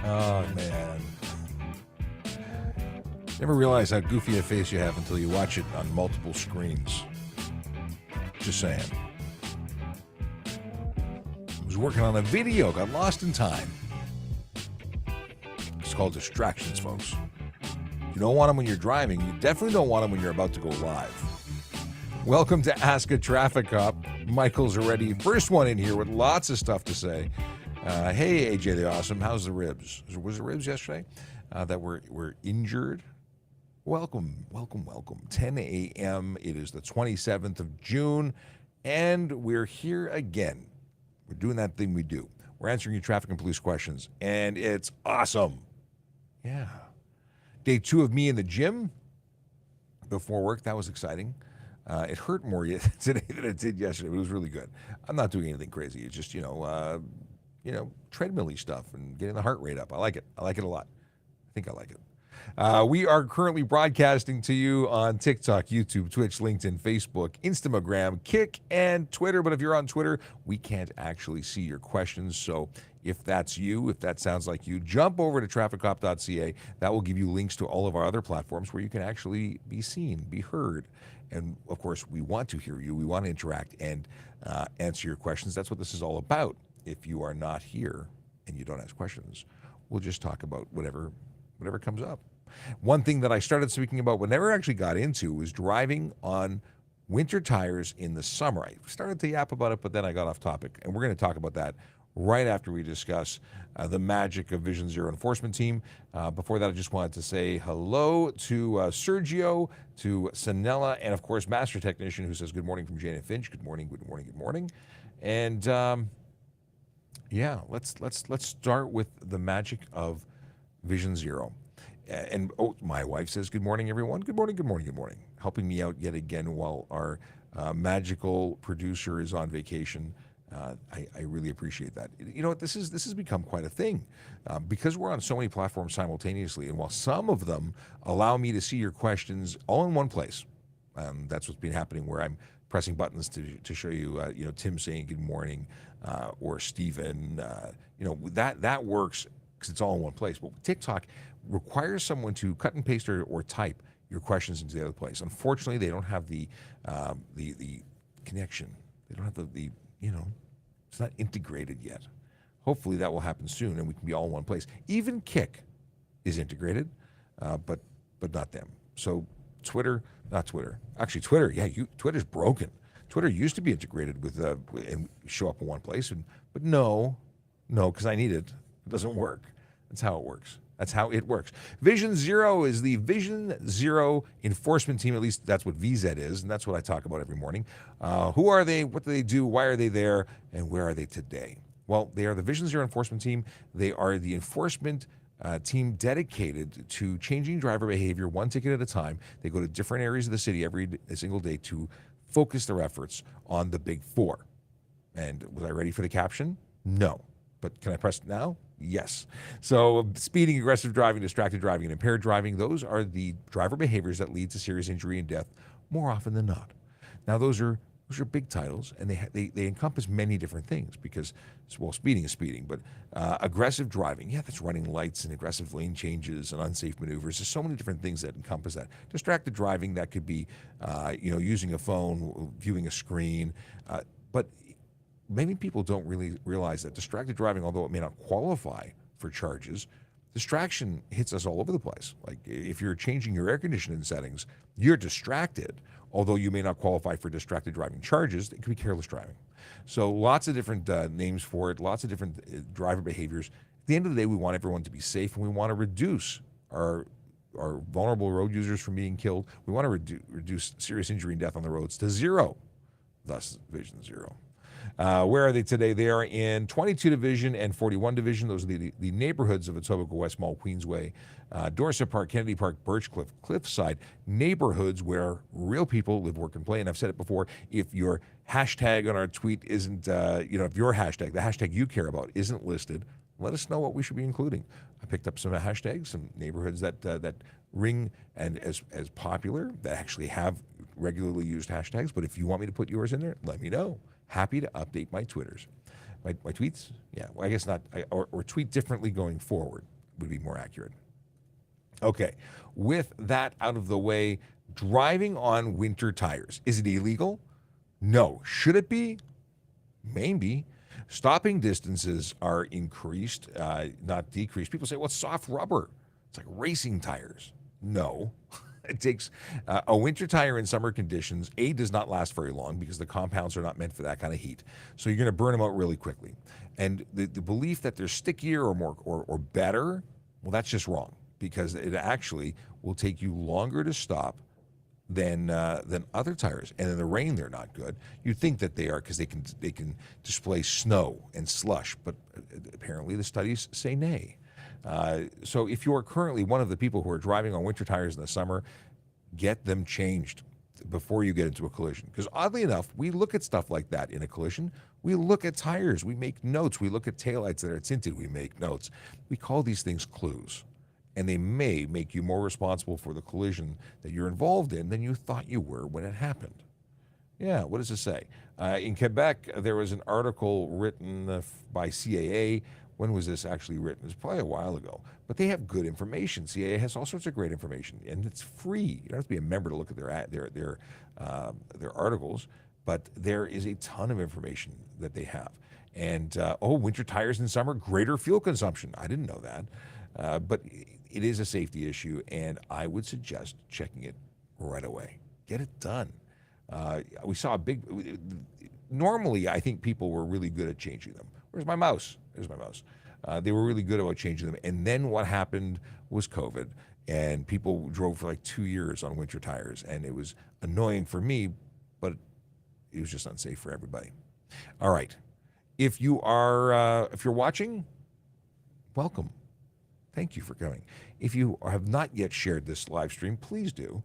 Oh, man. Never realize how goofy a face you have until you watch it on multiple screens. Just saying. I was working on a video, got lost in time. It's called distractions, folks. You don't want them when you're driving. You definitely don't want them when you're about to go live. Welcome to Ask a Traffic Cop. Michael's already first one in here with lots of stuff to say. Hey, AJ the Awesome, how's the ribs? Was the ribs yesterday that were injured? Welcome. 10 a.m. It is the 27th of June, and we're here again. We're doing that thing we do. We're answering your traffic and police questions, and it's awesome. Yeah. Day 2 of me in the gym before work. That was exciting. It hurt more today than it did yesterday. But it was really good. I'm not doing anything crazy. It's just, treadmill-y stuff and getting the heart rate up. I like it. I like it a lot. I think I like it. We are currently broadcasting to you on TikTok, YouTube, Twitch, LinkedIn, Facebook, Instagram, Kick, and Twitter. But if you're on Twitter, we can't actually see your questions. So if that's you, if that sounds like you, jump over to trafficcop.ca. That will give you links to all of our other platforms where you can actually be seen, be heard. And, of course, we want to hear you. We want to interact and answer your questions. That's what this is all about. If you are not here and you don't ask questions, we'll just talk about whatever comes up. One thing that I started speaking about but never actually got into was driving on winter tires in the summer. I started to yap about it, but then I got off topic. And we're going to talk about that right after we discuss the magic of Vision Zero Enforcement Team. Before that, I just wanted to say hello to Sergio, to Sanella, and, of course, Master Technician, who says good morning from Jane and Finch. Good morning. And, let's start with the magic of Vision Zero. And my wife says, good morning, everyone. Good morning. Helping me out yet again while our magical producer is on vacation. I really appreciate that. You know what? This has become quite a thing because we're on so many platforms simultaneously. And while some of them allow me to see your questions all in one place, that's what's been happening where I'm pressing buttons to show you, Tim saying good morning or Stephen. That works because it's all in one place. But TikTok requires someone to cut and paste or type your questions into the other place. Unfortunately, they don't have the connection. They don't have the it's not integrated yet. Hopefully that will happen soon and we can be all in one place. Even Kick is integrated, but not them. So Actually, Twitter, Twitter's broken. Twitter used to be integrated with and show up in one place, but no, because I need it. It doesn't work. That's how it works. Vision Zero is the Vision Zero Enforcement Team. At least that's what VZ is, and that's what I talk about every morning. Who are they? What do they do? Why are they there? And where are they today? Well, they are the Vision Zero Enforcement Team. They are the enforcement team dedicated to changing driver behavior one ticket at a time. They go to different areas of the city every single day to focus their efforts on the big four. And was I ready for the caption? No. But can I press it now? Yes. So speeding, aggressive driving, distracted driving, and impaired driving, those are the driver behaviors that lead to serious injury and death more often than not. Now, those are big titles, and they encompass many different things because, well, speeding is speeding, but aggressive driving, that's running lights and aggressive lane changes and unsafe maneuvers. There's so many different things that encompass that. Distracted driving, that could be, using a phone, viewing a screen, but many people don't really realize that distracted driving, although it may not qualify for charges, distraction hits us all over the place. Like if you're changing your air conditioning settings, you're distracted, although you may not qualify for distracted driving charges. It could be careless driving. So lots of different names for it, lots of different driver behaviors. At the end of the day, we want everyone to be safe, and we want to reduce our vulnerable road users from being killed. We want to reduce serious injury and death on the roads to zero, thus Vision Zero. Where are they today? They are in 22 Division and 41 Division. Those are the neighborhoods of Etobicoke West Mall, Queensway, Dorset Park, Kennedy Park, Birchcliff, Cliffside, neighborhoods where real people live, work, and play. And I've said it before, if your hashtag on our tweet isn't, if your hashtag, the hashtag you care about, isn't listed, let us know what we should be including. I picked up some hashtags, some neighborhoods that ring and as popular, that actually have regularly used hashtags. But if you want me to put yours in there, let me know. Happy to update my Twitters. My tweets? Yeah, well, I guess not, or tweet differently going forward. would be more accurate. Okay, with that out of the way, driving on winter tires, is it illegal? No. Should it be? Maybe. Stopping distances are increased, not decreased. People say, well, it's soft rubber. It's like racing tires. No. It takes a winter tire in summer conditions, does not last very long because the compounds are not meant for that kind of heat. So you're going to burn them out really quickly. And the belief that they're stickier or more or better, well, that's just wrong because it actually will take you longer to stop than other tires. And in the rain, they're not good. You'd think that they are because they can displace snow and slush, but apparently the studies say nay. So if you are currently one of the people who are driving on winter tires in the summer, get them changed before you get into a collision. Because oddly enough, we look at stuff like that in a collision. We look at tires. We make notes. We look at taillights that are tinted. We make notes. We call these things clues. And they may make you more responsible for the collision that you're involved in than you thought you were when it happened. Yeah, what does it say? In Quebec, there was an article written by CAA. When was this actually written? It was probably a while ago. But they have good information. CAA has all sorts of great information, and it's free. You don't have to be a member to look at their articles, but there is a ton of information that they have. And, winter tires in summer, greater fuel consumption. I didn't know that. But it is a safety issue, and I would suggest checking it right away. Get it done. We saw normally I think people were really good at changing them. Where's my mouse? There's my mouse. They were really good about changing them. And then what happened was COVID, and people drove for like 2 years on winter tires, and it was annoying for me, but it was just unsafe for everybody. All right. If you're watching, welcome. Thank you for coming. If you have not yet shared this live stream, please do.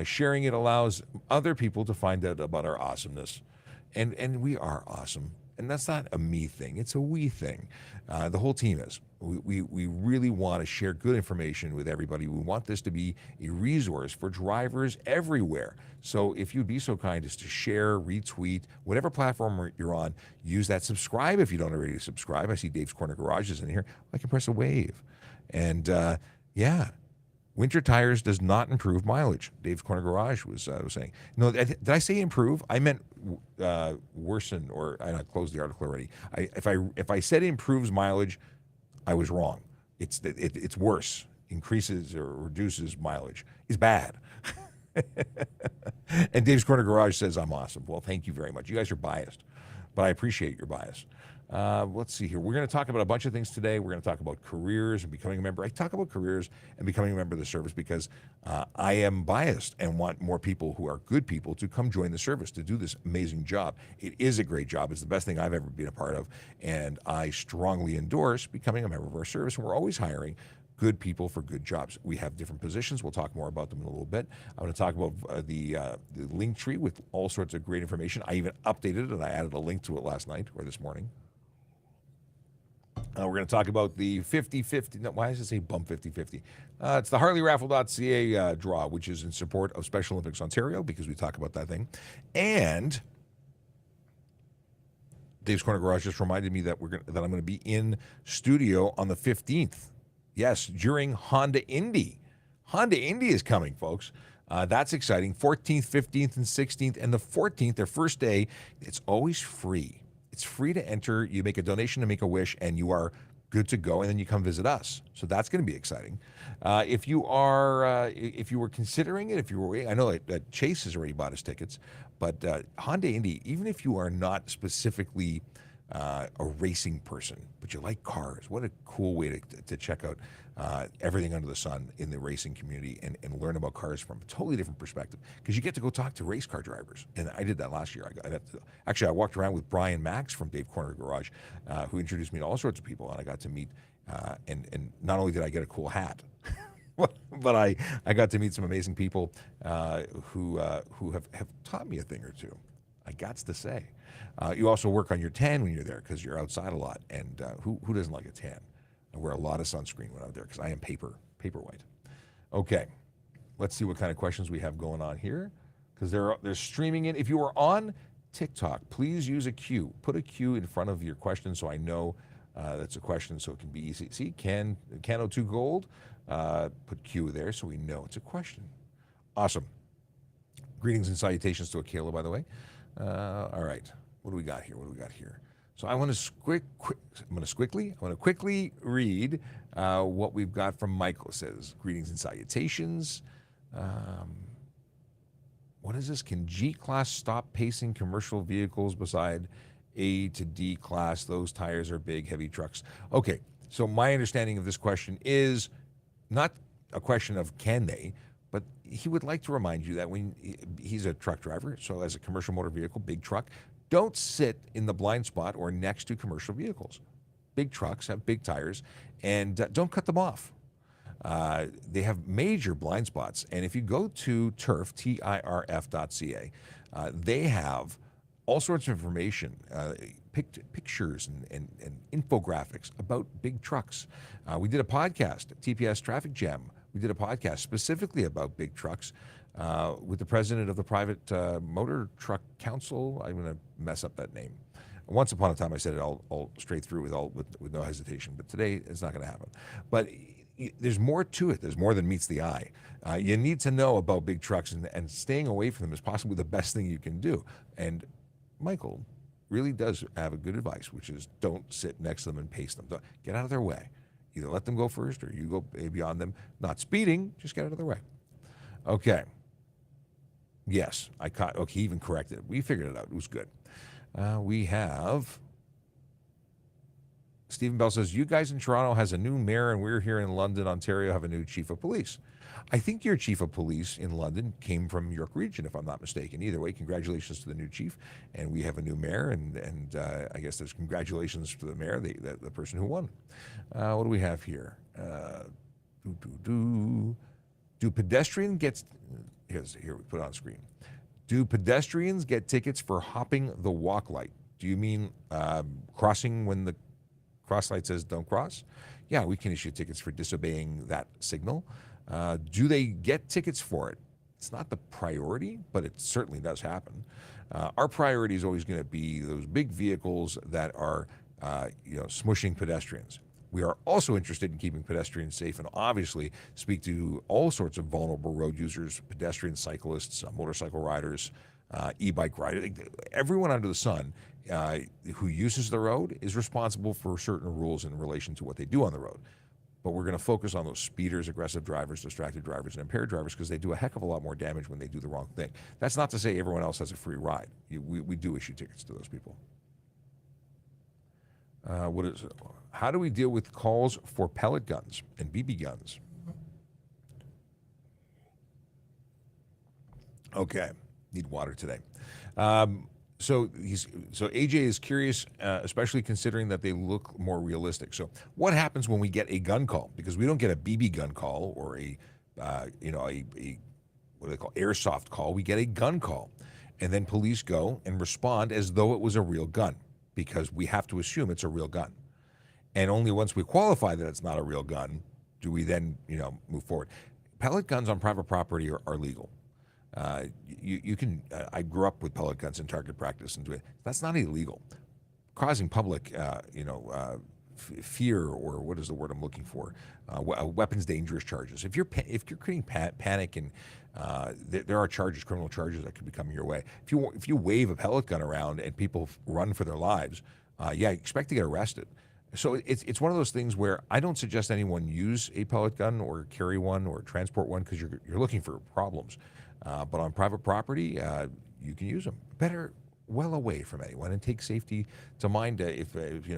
Sharing it allows other people to find out about our awesomeness. And we are awesome. And that's not a me thing. It's a we thing. The whole team is. We really want to share good information with everybody. We want this to be a resource for drivers everywhere. So if you'd be so kind as to share, retweet, whatever platform you're on, use that. Subscribe if you don't already subscribe. I see Dave's Corner Garage is in here. I can press a wave. And winter tires does not improve mileage. Dave's Corner Garage was saying. No, did I say improve? I meant worsen, or I closed the article already. If I said improves mileage, I was wrong. It's worse. Increases or reduces mileage is bad. And Dave's Corner Garage says I'm awesome. Well, thank you very much. You guys are biased, but I appreciate your bias. Let's see here. We're going to talk about a bunch of things today. We're going to talk about careers and becoming a member. I talk about careers and becoming a member of the service because I am biased and want more people who are good people to come join the service to do this amazing job. It is a great job. It's the best thing I've ever been a part of, and I strongly endorse becoming a member of our service, and we're always hiring good people for good jobs. We have different positions. We'll talk more about them in a little bit. I'm going to talk about the link tree with all sorts of great information. I even updated it, and I added a link to it last night or this morning. We're going to talk about the 50-50. No, why does it say bump 50-50? It's the HarleyRaffle.ca draw, which is in support of Special Olympics Ontario, because we talk about that thing. And Dave's Corner Garage just reminded me that I'm going to be in studio on the 15th. Yes, during Honda Indy. Honda Indy is coming, folks. That's exciting. 14th, 15th, and 16th. And the 14th, their first day, it's always free. It's free to enter. You make a donation to Make-A-Wish, and you are good to go. And then you come visit us. So that's going to be exciting. If you were considering it, I know that Chase has already bought his tickets, but Honda Indy, even if you are not specifically a racing person, but you like cars, what a cool way to check out everything under the sun in the racing community and learn about cars from a totally different perspective, because you get to go talk to race car drivers. And I did that last year. I walked around with Brian Max from Dave Corner Garage, who introduced me to all sorts of people, and I got to meet, and not only did I get a cool hat, but I got to meet some amazing people who have taught me a thing or two, I got to say. You also work on your tan when you're there, because you're outside a lot, and who doesn't like a tan? I wear a lot of sunscreen when I'm there, because I am paper white. Okay, let's see what kind of questions we have going on here, because they're streaming in. If you are on TikTok, please use a Q. Put a Q in front of your question so I know That's a question, so it can be easy. See, can 02 gold? Put Q there so we know it's a question. Awesome. Greetings and salutations to Akela, by the way. All right, what do we got here? So I want to quickly read what we've got from Michael. It says, greetings and salutations. What is this? Can G-Class stop pacing commercial vehicles beside A to D class? Those tires are big, heavy trucks. Okay, so my understanding of this question is not a question of can they, but he would like to remind you that when he's a truck driver, so as a commercial motor vehicle, big truck, don't sit in the blind spot or next to commercial vehicles. Big trucks have big tires, and don't cut them off. They have major blind spots, and if you go to TIRF, TIRF.ca, they have all sorts of information, pictures and infographics about big trucks. We did a podcast, TPS Traffic Jam. We did a podcast specifically about big trucks with the president of the Private Motor Truck Council. I'm going to mess up that name. Once upon a time, I said it all straight through with no hesitation, but today it's not going to happen. But there's more to it. There's more than meets the eye. You need to know about big trucks, and staying away from them is possibly the best thing you can do. And Michael really does have a good advice, which is don't sit next to them and pace them. Get out of their way. Either let them go first or you go beyond them. Not speeding, just get out of their way. Okay. Yes, I caught. Okay, he even corrected it. We figured it out. It was good. We have Stephen Bell says, you guys in Toronto has a new mayor and we're here in London, Ontario, have a new chief of police. I think your chief of police in London came from York Region, if I'm not mistaken. Either way, congratulations to the new chief. And we have a new mayor, and I guess there's congratulations to the mayor, the person who won. What do we have here? Do pedestrian gets, here we put it on screen. Do pedestrians get tickets for hopping the walk light? Do you mean crossing when the cross light says don't cross? Yeah, we can issue tickets for disobeying that signal. Do they get tickets for it? It's not the priority, but it certainly does happen. Our priority is always going to be those big vehicles that are, smushing pedestrians. We are also interested in keeping pedestrians safe and obviously speak to all sorts of vulnerable road users, pedestrians, cyclists, motorcycle riders, e-bike riders. Everyone under the sun who uses the road is responsible for certain rules in relation to what they do on the road. But we're going to focus on those speeders, aggressive drivers, distracted drivers, and impaired drivers because they do a heck of a lot more damage when they do the wrong thing. That's not to say everyone else has a free ride. We do issue tickets to those people. What is it? How do we deal with calls for pellet guns and BB guns? Okay, need water today. So AJ is curious, especially considering that they look more realistic. So what happens when we get a gun call? Because we don't get a BB gun call or a what do they call airsoft call? We get a gun call, and then police go and respond as though it was a real gun, because we have to assume it's a real gun. And only once we qualify that it's not a real gun do we then move forward. Pellet guns on private property are legal. You can. I grew up with pellet guns in target practice, and that's not illegal. Causing public, fear, or what is the word I'm looking for? Weapons dangerous charges. If you're creating panic, and there are charges, criminal charges that could be coming your way. If you wave a pellet gun around and people run for their lives, expect to get arrested. So it's one of those things where I don't suggest anyone use a pellet gun or carry one or transport one because you're looking for problems. But on private property, you can use them. Better well away from anyone and take safety to mind. If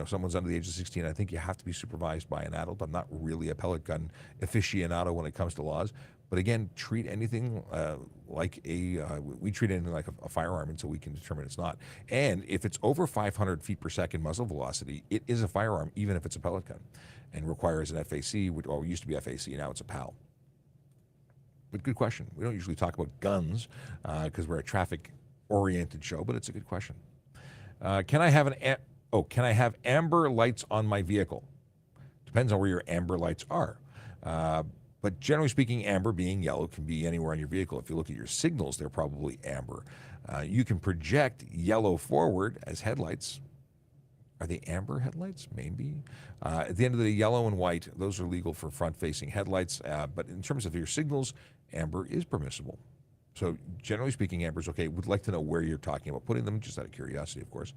someone's under the age of 16, I think you have to be supervised by an adult. I'm not really a pellet gun aficionado when it comes to laws. But again, treat anything like we treat anything like a firearm until we can determine it's not. And if it's over 500 feet per second muzzle velocity, it is a firearm, even if it's a pellet gun, and requires an FAC, which used to be FAC, now it's a PAL. But good question. We don't usually talk about guns because we're a traffic-oriented show, but it's a good question. Can I have amber lights on my vehicle? Depends on where your amber lights are. But generally speaking, amber being yellow can be anywhere on your vehicle. If you look at your signals, they're probably amber. You can project yellow forward as headlights. Are they amber headlights? Maybe. At the end of the day, yellow and white, those are legal for front-facing headlights. But in terms of your signals, amber is permissible. So generally speaking, amber is okay. Would like to know where you're talking about putting them, just out of curiosity, of course.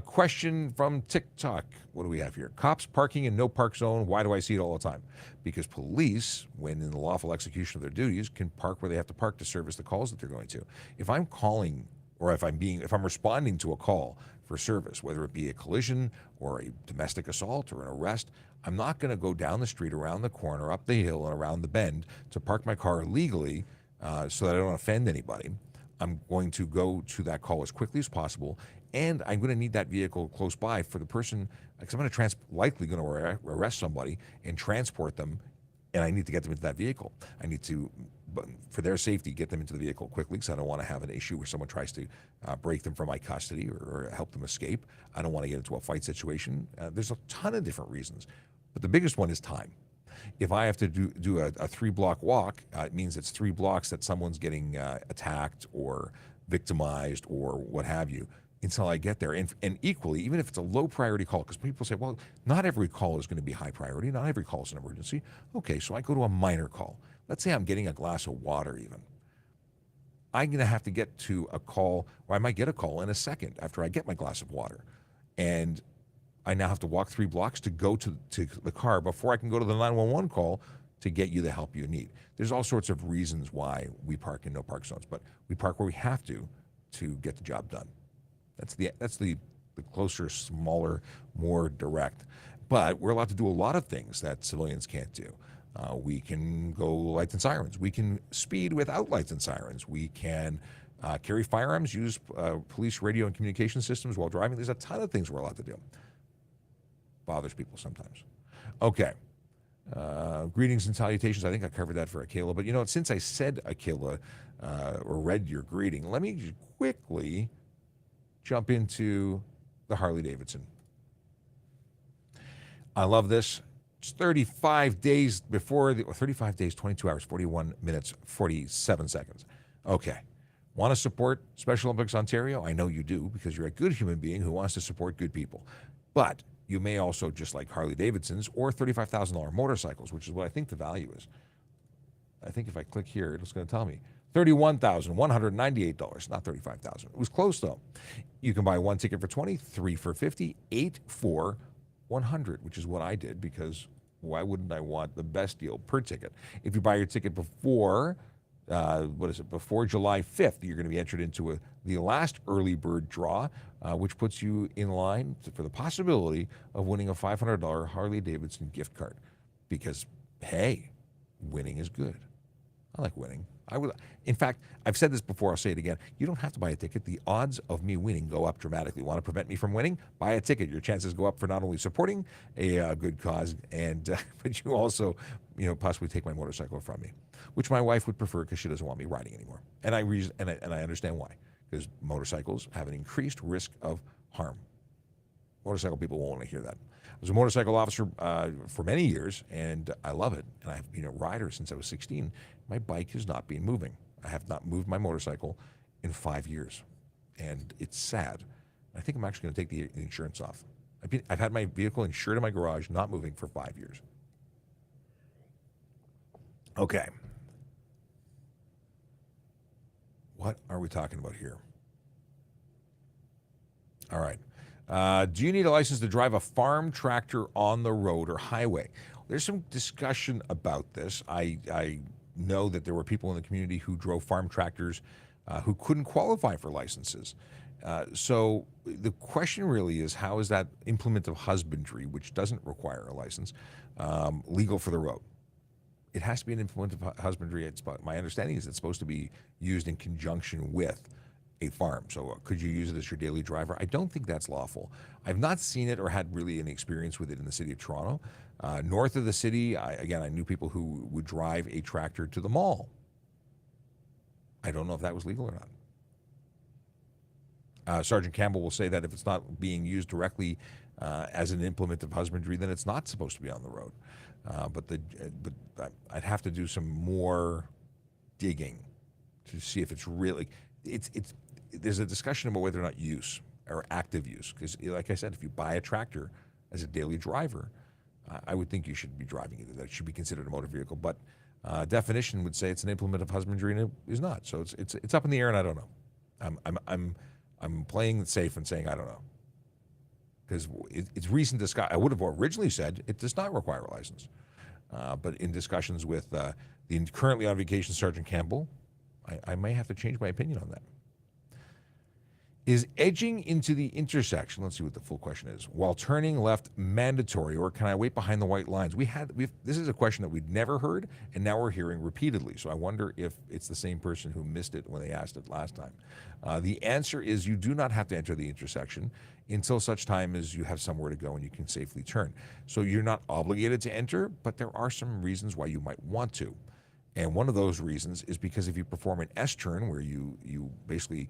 Question from TikTok. What do we have here? Cops parking in no park zone. Why do I see it all the time? Because police, when in the lawful execution of their duties, can park where they have to park to service the calls that they're going to. If I'm calling, or if I'm responding to a call for service, whether it be a collision or a domestic assault or an arrest, I'm not going to go down the street, around the corner, up the hill, and around the bend to park my car illegally so that I don't offend anybody. I'm going to go to that call as quickly as possible, and I'm going to need that vehicle close by for the person, because I'm going to likely going to arrest somebody and transport them, and I need to get them into that vehicle. I need to, for their safety, get them into the vehicle quickly, because I don't want to have an issue where someone tries to break them from my custody or help them escape. I don't want to get into a fight situation. There's a ton of different reasons, but the biggest one is time. If I have to do a 3-block walk, it means it's 3 blocks that someone's getting attacked or victimized or what have you until I get there. And equally, even if it's a low priority call, because people say, well, not every call is going to be high priority. Not every call is an emergency. Okay, so I go to a minor call. Let's say I'm getting a glass of water even. I'm going to have to get to a call, or I might get a call in a second after I get my glass of water. And I now have to walk 3 blocks to go to the car before I can go to the 911 call to get you the help you need. There's all sorts of reasons why we park in no park zones, but we park where we have to get the job done. That's the closer, smaller, more direct. But we're allowed to do a lot of things that civilians can't do. We can go lights and sirens. We can speed without lights and sirens. We can carry firearms, use police radio and communication systems while driving. There's a ton of things we're allowed to do. Bothers people sometimes. Okay. Greetings and salutations. I think I covered that for Akela. But you know what? Since I said Akela or read your greeting, let me just quickly jump into the Harley Davidson. I love this. It's 35 days before, 35 days, 22 hours, 41 minutes, 47 seconds. Okay. Want to support Special Olympics Ontario? I know you do, because you're a good human being who wants to support good people. But you may also, just like Harley Davidsons or $35,000 motorcycles, which is what I think the value is. I think if I click here, it's going to tell me $31,198, not $35,000. It was close though. You can buy 1 ticket for $20, 3 for $50, 8 for $100, which is what I did, because why wouldn't I want the best deal per ticket? If you buy your ticket before before July 5th, you're going to be entered into the last early bird draw, which puts you in line for the possibility of winning a $500 Harley Davidson gift card. Because, hey, winning is good. I like winning. In fact, I've said this before, I'll say it again. You don't have to buy a ticket. The odds of me winning go up dramatically. Want to prevent me from winning? Buy a ticket. Your chances go up for not only supporting a good cause, but you also, possibly take my motorcycle from me, which my wife would prefer because she doesn't want me riding anymore. And I understand why. Because motorcycles have an increased risk of harm. Motorcycle people won't want to hear that. I was a motorcycle officer for many years, and I love it. And I've been a rider since I was 16. My bike has not been moving. I have not moved my motorcycle in 5 years, and it's sad. I think I'm actually going to take the insurance off. I've had my vehicle insured in my garage, not moving, for 5 years. Okay. What are we talking about here? All right. Do you need a license to drive a farm tractor on the road or highway? There's some discussion about this. I know that there were people in the community who drove farm tractors who couldn't qualify for licenses. So the question really is, how is that implement of husbandry, which doesn't require a license, legal for the road? It has to be an implement of husbandry. My understanding is it's supposed to be used in conjunction with a farm. So could you use it as your daily driver? I don't think that's lawful. I've not seen it or had really any experience with it in the city of Toronto. North of the city, I knew people who would drive a tractor to the mall. I don't know if that was legal or not. Sergeant Campbell will say that if it's not being used directly as an implement of husbandry, then it's not supposed to be on the road. But I'd have to do some more digging to see if it's really. There's a discussion about whether or not use. or active use. Because, like I said, if you buy a tractor as a daily driver, I would think you should be driving it. That it should be considered a motor vehicle. But definition would say it's an implement of husbandry, and it is not. So it's up in the air, and I don't know. I'm playing it safe and saying I don't know. Because it's recent discussion. I would have originally said it does not require a license. But in discussions with the currently on vacation Sergeant Campbell, I may have to change my opinion on that. Is edging into the intersection, let's see what the full question is, while turning left mandatory, or can I wait behind the white lines? This is a question that we'd never heard, and now we're hearing repeatedly. So I wonder if it's the same person who missed it when they asked it last time. The answer is you do not have to enter the intersection until such time as you have somewhere to go and you can safely turn. So you're not obligated to enter, but there are some reasons why you might want to. And one of those reasons is because if you perform an S-turn where you basically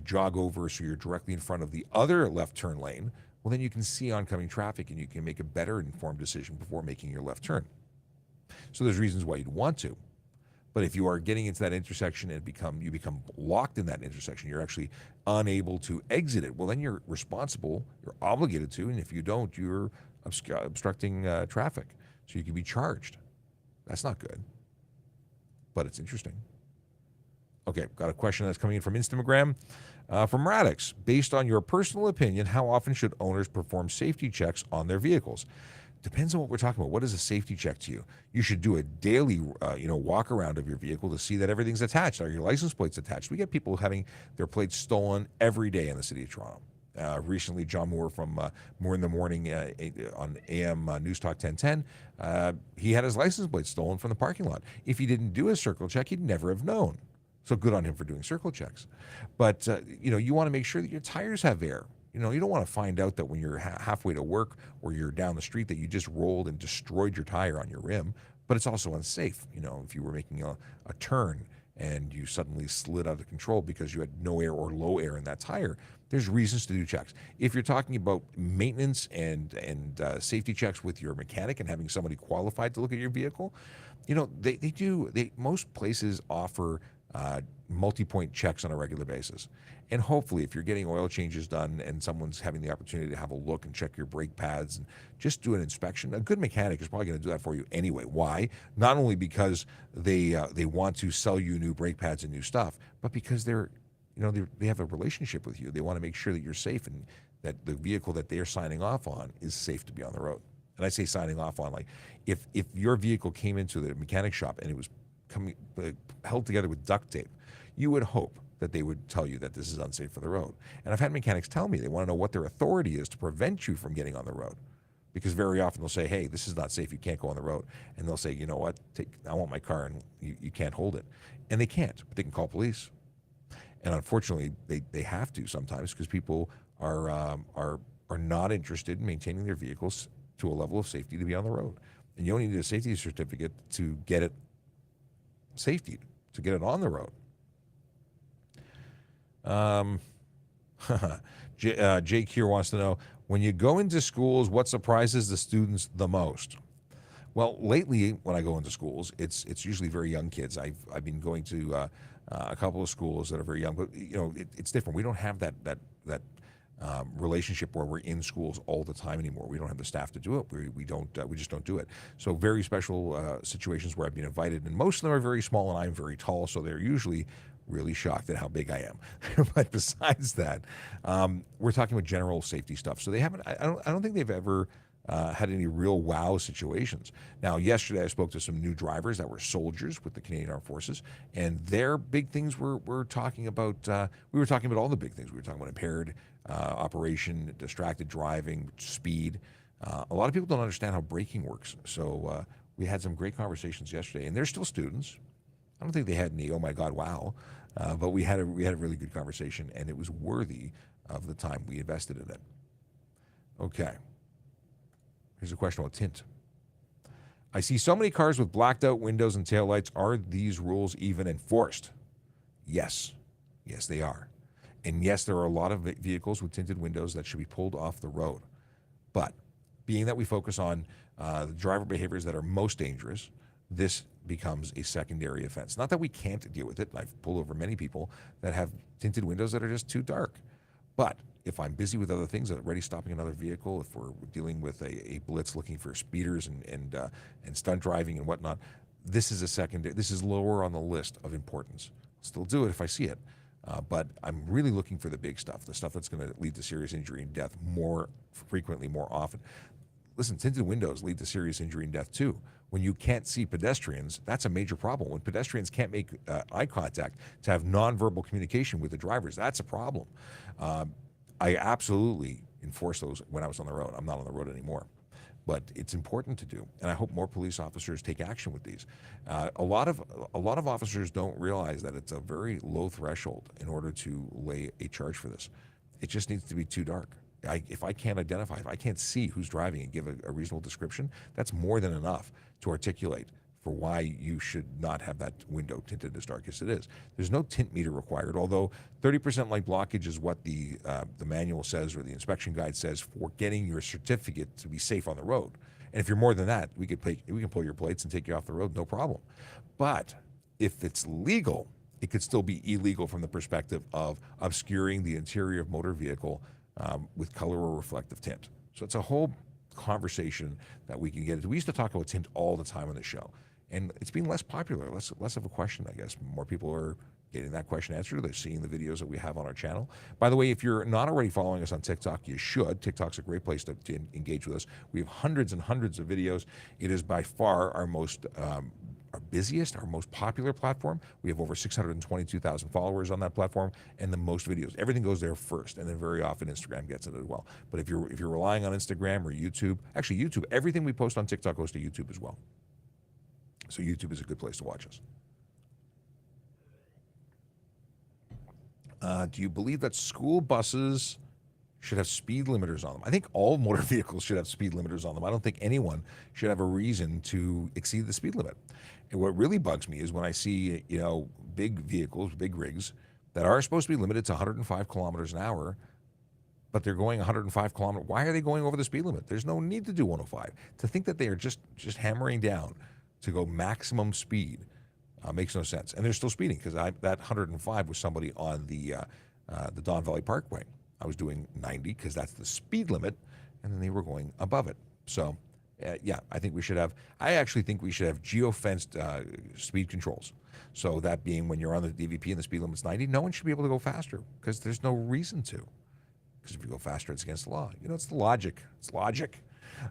jog over so you're directly in front of the other left turn lane, well, then you can see oncoming traffic and you can make a better informed decision before making your left turn. So there's reasons why you'd want to. But if you are getting into that intersection and you become locked in that intersection, you're actually unable to exit it, well, then you're responsible, you're obligated to, and if you don't, you're obstructing traffic. So you can be charged. That's not good. But it's interesting. Okay, got a question that's coming in from Instagram. From Radix, based on your personal opinion, how often should owners perform safety checks on their vehicles? Depends on what we're talking about. What is a safety check to you? You should do a daily, walk around of your vehicle to see that everything's attached. Are your license plates attached? We get people having their plates stolen every day in the city of Toronto. Recently, John Moore from Moore in the Morning on AM News Talk 1010, he had his license plate stolen from the parking lot. If he didn't do a circle check, he'd never have known. So good on him for doing circle checks. But, you want to make sure that your tires have air. You don't want to find out that when you're halfway to work or you're down the street that you just rolled and destroyed your tire on your rim. But it's also unsafe, if you were making a turn and you suddenly slid out of control because you had no air or low air in that tire. There's reasons to do checks. If you're talking about maintenance and safety checks with your mechanic and having somebody qualified to look at your vehicle, most places offer multi-point checks on a regular basis. And hopefully, if you're getting oil changes done and someone's having the opportunity to have a look and check your brake pads and just do an inspection, a good mechanic is probably going to do that for you anyway. Why? Not only because they want to sell you new brake pads and new stuff, but because they have a relationship with you. They want to make sure that you're safe and that the vehicle that they're signing off on is safe to be on the road. And I say signing off on, like if your vehicle came into the mechanic shop and it was held together with duct tape, you would hope that they would tell you that this is unsafe for the road. And I've had mechanics tell me they want to know what their authority is to prevent you from getting on the road. Because very often they'll say, hey, this is not safe, you can't go on the road. And they'll say, you know what, I want my car and you can't hold it. And they can't, but they can call police. And unfortunately, they have to sometimes because people are not interested in maintaining their vehicles to a level of safety to be on the road. And you only need a safety certificate to get it safety, to get it on the road. Jake here wants to know, when you go into schools, what surprises the students the most? Well, lately, when I go into schools, it's usually very young kids. I've been going to a couple of schools that are very young, but it's different. We don't have that relationship where we're in schools all the time anymore. We don't have the staff to do it. We just don't do it. So very special situations where I've been invited, and most of them are very small, and I'm very tall, so they're usually really shocked at how big I am. But besides that, we're talking about general safety stuff. So they haven't. I don't think they've ever had any real wow situations. Now, yesterday I spoke to some new drivers that were soldiers with the Canadian Armed Forces, and their big things we're talking about. We were talking about all the big things. We were talking about impaired operation, distracted driving, speed. A lot of people don't understand how braking works. So we had some great conversations yesterday, and they're still students. I don't think they had any, oh my God, wow. But we had a really good conversation, and it was worthy of the time we invested in it. Okay. Here's a question about tint. I see so many cars with blacked out windows and taillights. Are these rules even enforced? Yes. Yes, they are. And yes, there are a lot of vehicles with tinted windows that should be pulled off the road. But being that we focus on the driver behaviors that are most dangerous, this becomes a secondary offense. Not that we can't deal with it. I've pulled over many people that have tinted windows that are just too dark. But if I'm busy with other things, already stopping another vehicle, if we're dealing with a blitz looking for speeders and stunt driving and whatnot, this is a secondary. This is lower on the list of importance. Still do it if I see it, but I'm really looking for the big stuff, the stuff that's going to lead to serious injury and death more frequently, more often. Listen, tinted windows lead to serious injury and death too. When you can't see pedestrians, that's a major problem. When pedestrians can't make eye contact to have nonverbal communication with the drivers, that's a problem. I absolutely enforce those when I was on the road. I'm not on the road anymore, but it's important to do, and I hope more police officers take action with these. A lot of officers don't realize that it's a very low threshold in order to lay a charge for this. It just needs to be too dark. If I can't identify, if I can't see who's driving and give a reasonable description, that's more than enough to articulate for why you should not have that window tinted as dark as it is. There's no tint meter required, although 30% light blockage is what the manual says or the inspection guide says for getting your certificate to be safe on the road. And if you're more than that, we can pull your plates and take you off the road, no problem. But if it's legal, it could still be illegal from the perspective of obscuring the interior of motor vehicle with color or reflective tint. So it's a whole conversation that we can get into. We used to talk about tint all the time on the show, and it's been less popular, less of a question, I guess. More people are getting that question answered. They're seeing the videos that we have on our channel. By the way, if you're not already following us on TikTok, you should. TikTok's a great place to engage with us. We have hundreds and hundreds of videos. It is by far our most our busiest, our most popular platform. We have over 622,000 followers on that platform and the most videos. Everything goes there first, and then very often Instagram gets it as well. But if you're relying on Instagram or YouTube, actually YouTube, everything we post on TikTok goes to YouTube as well. So YouTube is a good place to watch us. Do you believe that school buses should have speed limiters on them? I think all motor vehicles should have speed limiters on them. I don't think anyone should have a reason to exceed the speed limit. And what really bugs me is when I see, big vehicles, big rigs that are supposed to be limited to 105 kilometers an hour, but they're going 105 kilometers. Why are they going over the speed limit? There's no need to do 105. To think that they are just hammering down to go maximum speed makes no sense. And they're still speeding, because that 105 was somebody on the Don Valley Parkway. I was doing 90 because that's the speed limit, and then they were going above it. So, yeah, I actually think we should have geo-fenced speed controls. So that being when you're on the DVP and the speed limit's 90, no one should be able to go faster, because there's no reason to. Because if you go faster, it's against the law. It's the logic. It's logic.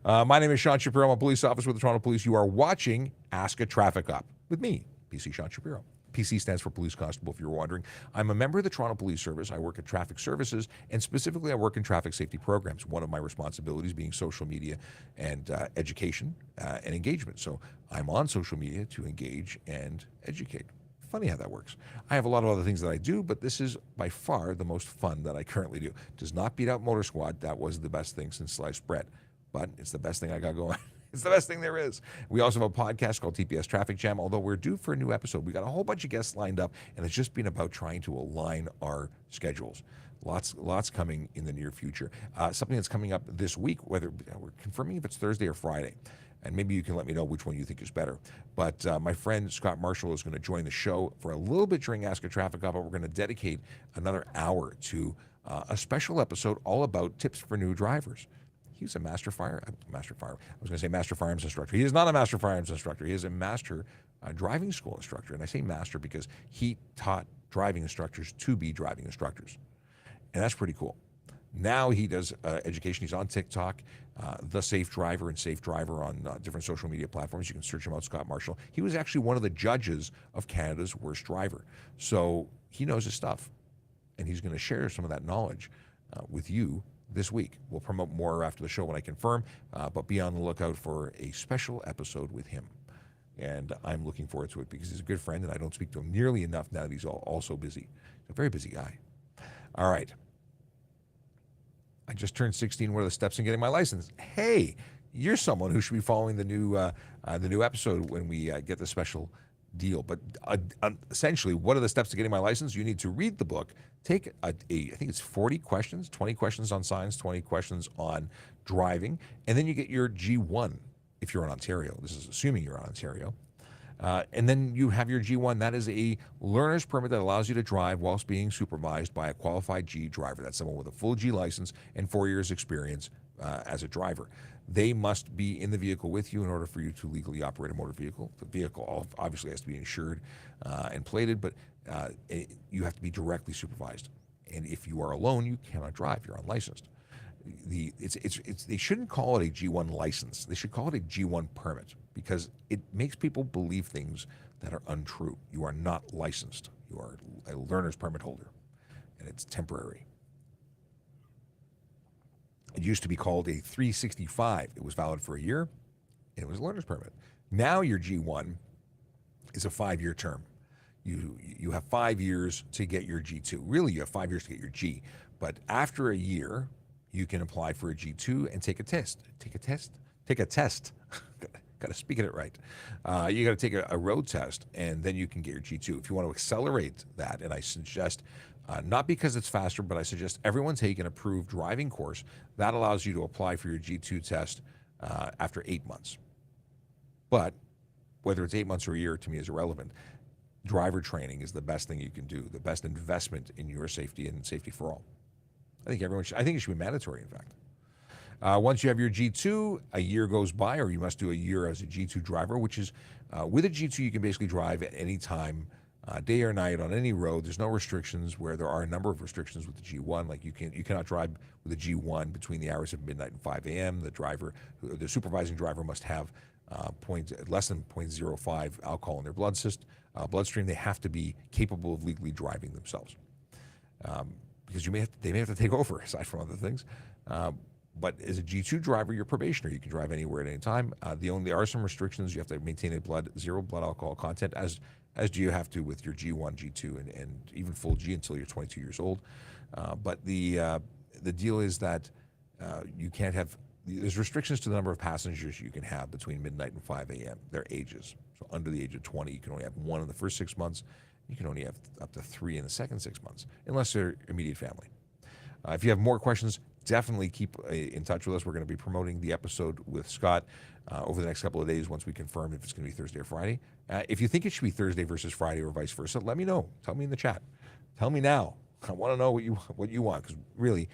My name is Sean Shapiro. I'm a police officer with the Toronto Police. You are watching Ask a Traffic Cop with me, PC Sean Shapiro. PC stands for Police Constable, if you're wondering. I'm a member of the Toronto Police Service. I work at Traffic Services, and specifically I work in traffic safety programs. One of my responsibilities being social media and education and engagement. So I'm on social media to engage and educate. Funny how that works. I have a lot of other things that I do, but this is by far the most fun that I currently do. Does not beat out Motor Squad. That was the best thing since sliced bread, but it's the best thing I got going. It's the best thing there is. We also have a podcast called TPS Traffic Jam, although we're due for a new episode. We got a whole bunch of guests lined up, and it's just been about trying to align our schedules. Lots coming in the near future. Something that's coming up this week, whether we're confirming if it's Thursday or Friday, and maybe you can let me know which one you think is better. But my friend Scott Marshall is going to join the show for a little bit during Ask a Traffic Cop, but we're going to dedicate another hour to a special episode all about tips for new drivers. He's a master firearms instructor. He is not a master firearms instructor. He is a master driving school instructor. And I say master because he taught driving instructors to be driving instructors. And that's pretty cool. Now he does education. He's on TikTok, The Safe Driver and Safe Driver on different social media platforms. You can search him out, Scott Marshall. He was actually one of the judges of Canada's Worst Driver. So he knows his stuff. And he's going to share some of that knowledge with you this week. We'll promote more after the show when I confirm, but be on the lookout for a special episode with him. And I'm looking forward to it because he's a good friend, and I don't speak to him nearly enough now that he's also busy. He's a very busy guy. All right. I just turned 16. What are the steps in getting my license? Hey, you're someone who should be following the new episode when we get the special deal. But essentially, what are the steps to getting my license? You need to read the book, take I think it's 40 questions, 20 questions on science, 20 questions on driving, and then you get your G1 if you're in Ontario. This is assuming you're in Ontario. And then you have your G1. That is a learner's permit that allows you to drive whilst being supervised by a qualified G driver. That's someone with a full G license and 4 years experience as a driver. They must be in the vehicle with you in order for you to legally operate a motor vehicle. The vehicle obviously has to be insured and plated, but you have to be directly supervised. And if you are alone, you cannot drive. You're unlicensed. They shouldn't call it a G1 license. They should call it a G1 permit because it makes people believe things that are untrue. You are not licensed. You are a learner's permit holder, and it's temporary. It used to be called a 365. It was valid for a year, and it was a learner's permit. Now your G1 is a 5-year term. You have 5 years to get your G2. Really, you have 5 years to get your G. But after a year, you can apply for a G2 and take a test. Take a test. Got to speak it right. You got to take a road test, and then you can get your G2. If you want to accelerate that, and I suggest, not because it's faster, but I suggest everyone take an approved driving course. That allows you to apply for your G2 test after 8 months. But whether it's 8 months or a year, to me, is irrelevant. Driver training is the best thing you can do, the best investment in your safety and safety for all. I think it should be mandatory, in fact. Once you have your G2, a year goes by, or you must do a year as a G2 driver, which is, with a G2, you can basically drive at any time, day or night, on any road. There's no restrictions, where there are a number of restrictions with the G1. Like you cannot drive with a G1 between the hours of midnight and 5 a.m. The supervising driver must have less than 0.05 alcohol in their bloodstream. They have to be capable of legally driving themselves. Because they may have to take over, aside from other things. But as a G2 driver, you're probationary. You can drive anywhere at any time. There are some restrictions. You have to maintain zero blood alcohol content, as do you have to with your G1, G2, and even full G until you're 22 years old. But the deal is that you can't have. There's restrictions to the number of passengers you can have between midnight and 5 a.m. Their ages. So under the age of 20, you can only have 1 in the first 6 months. You can only have up to 3 in the second 6 months, unless they're immediate family. If you have more questions, definitely keep in touch with us. We're going to be promoting the episode with Scott over the next couple of days once we confirm if it's going to be Thursday or Friday. If you think it should be Thursday versus Friday or vice versa, let me know. Tell me in the chat. Tell me now. I want to know what you want, because really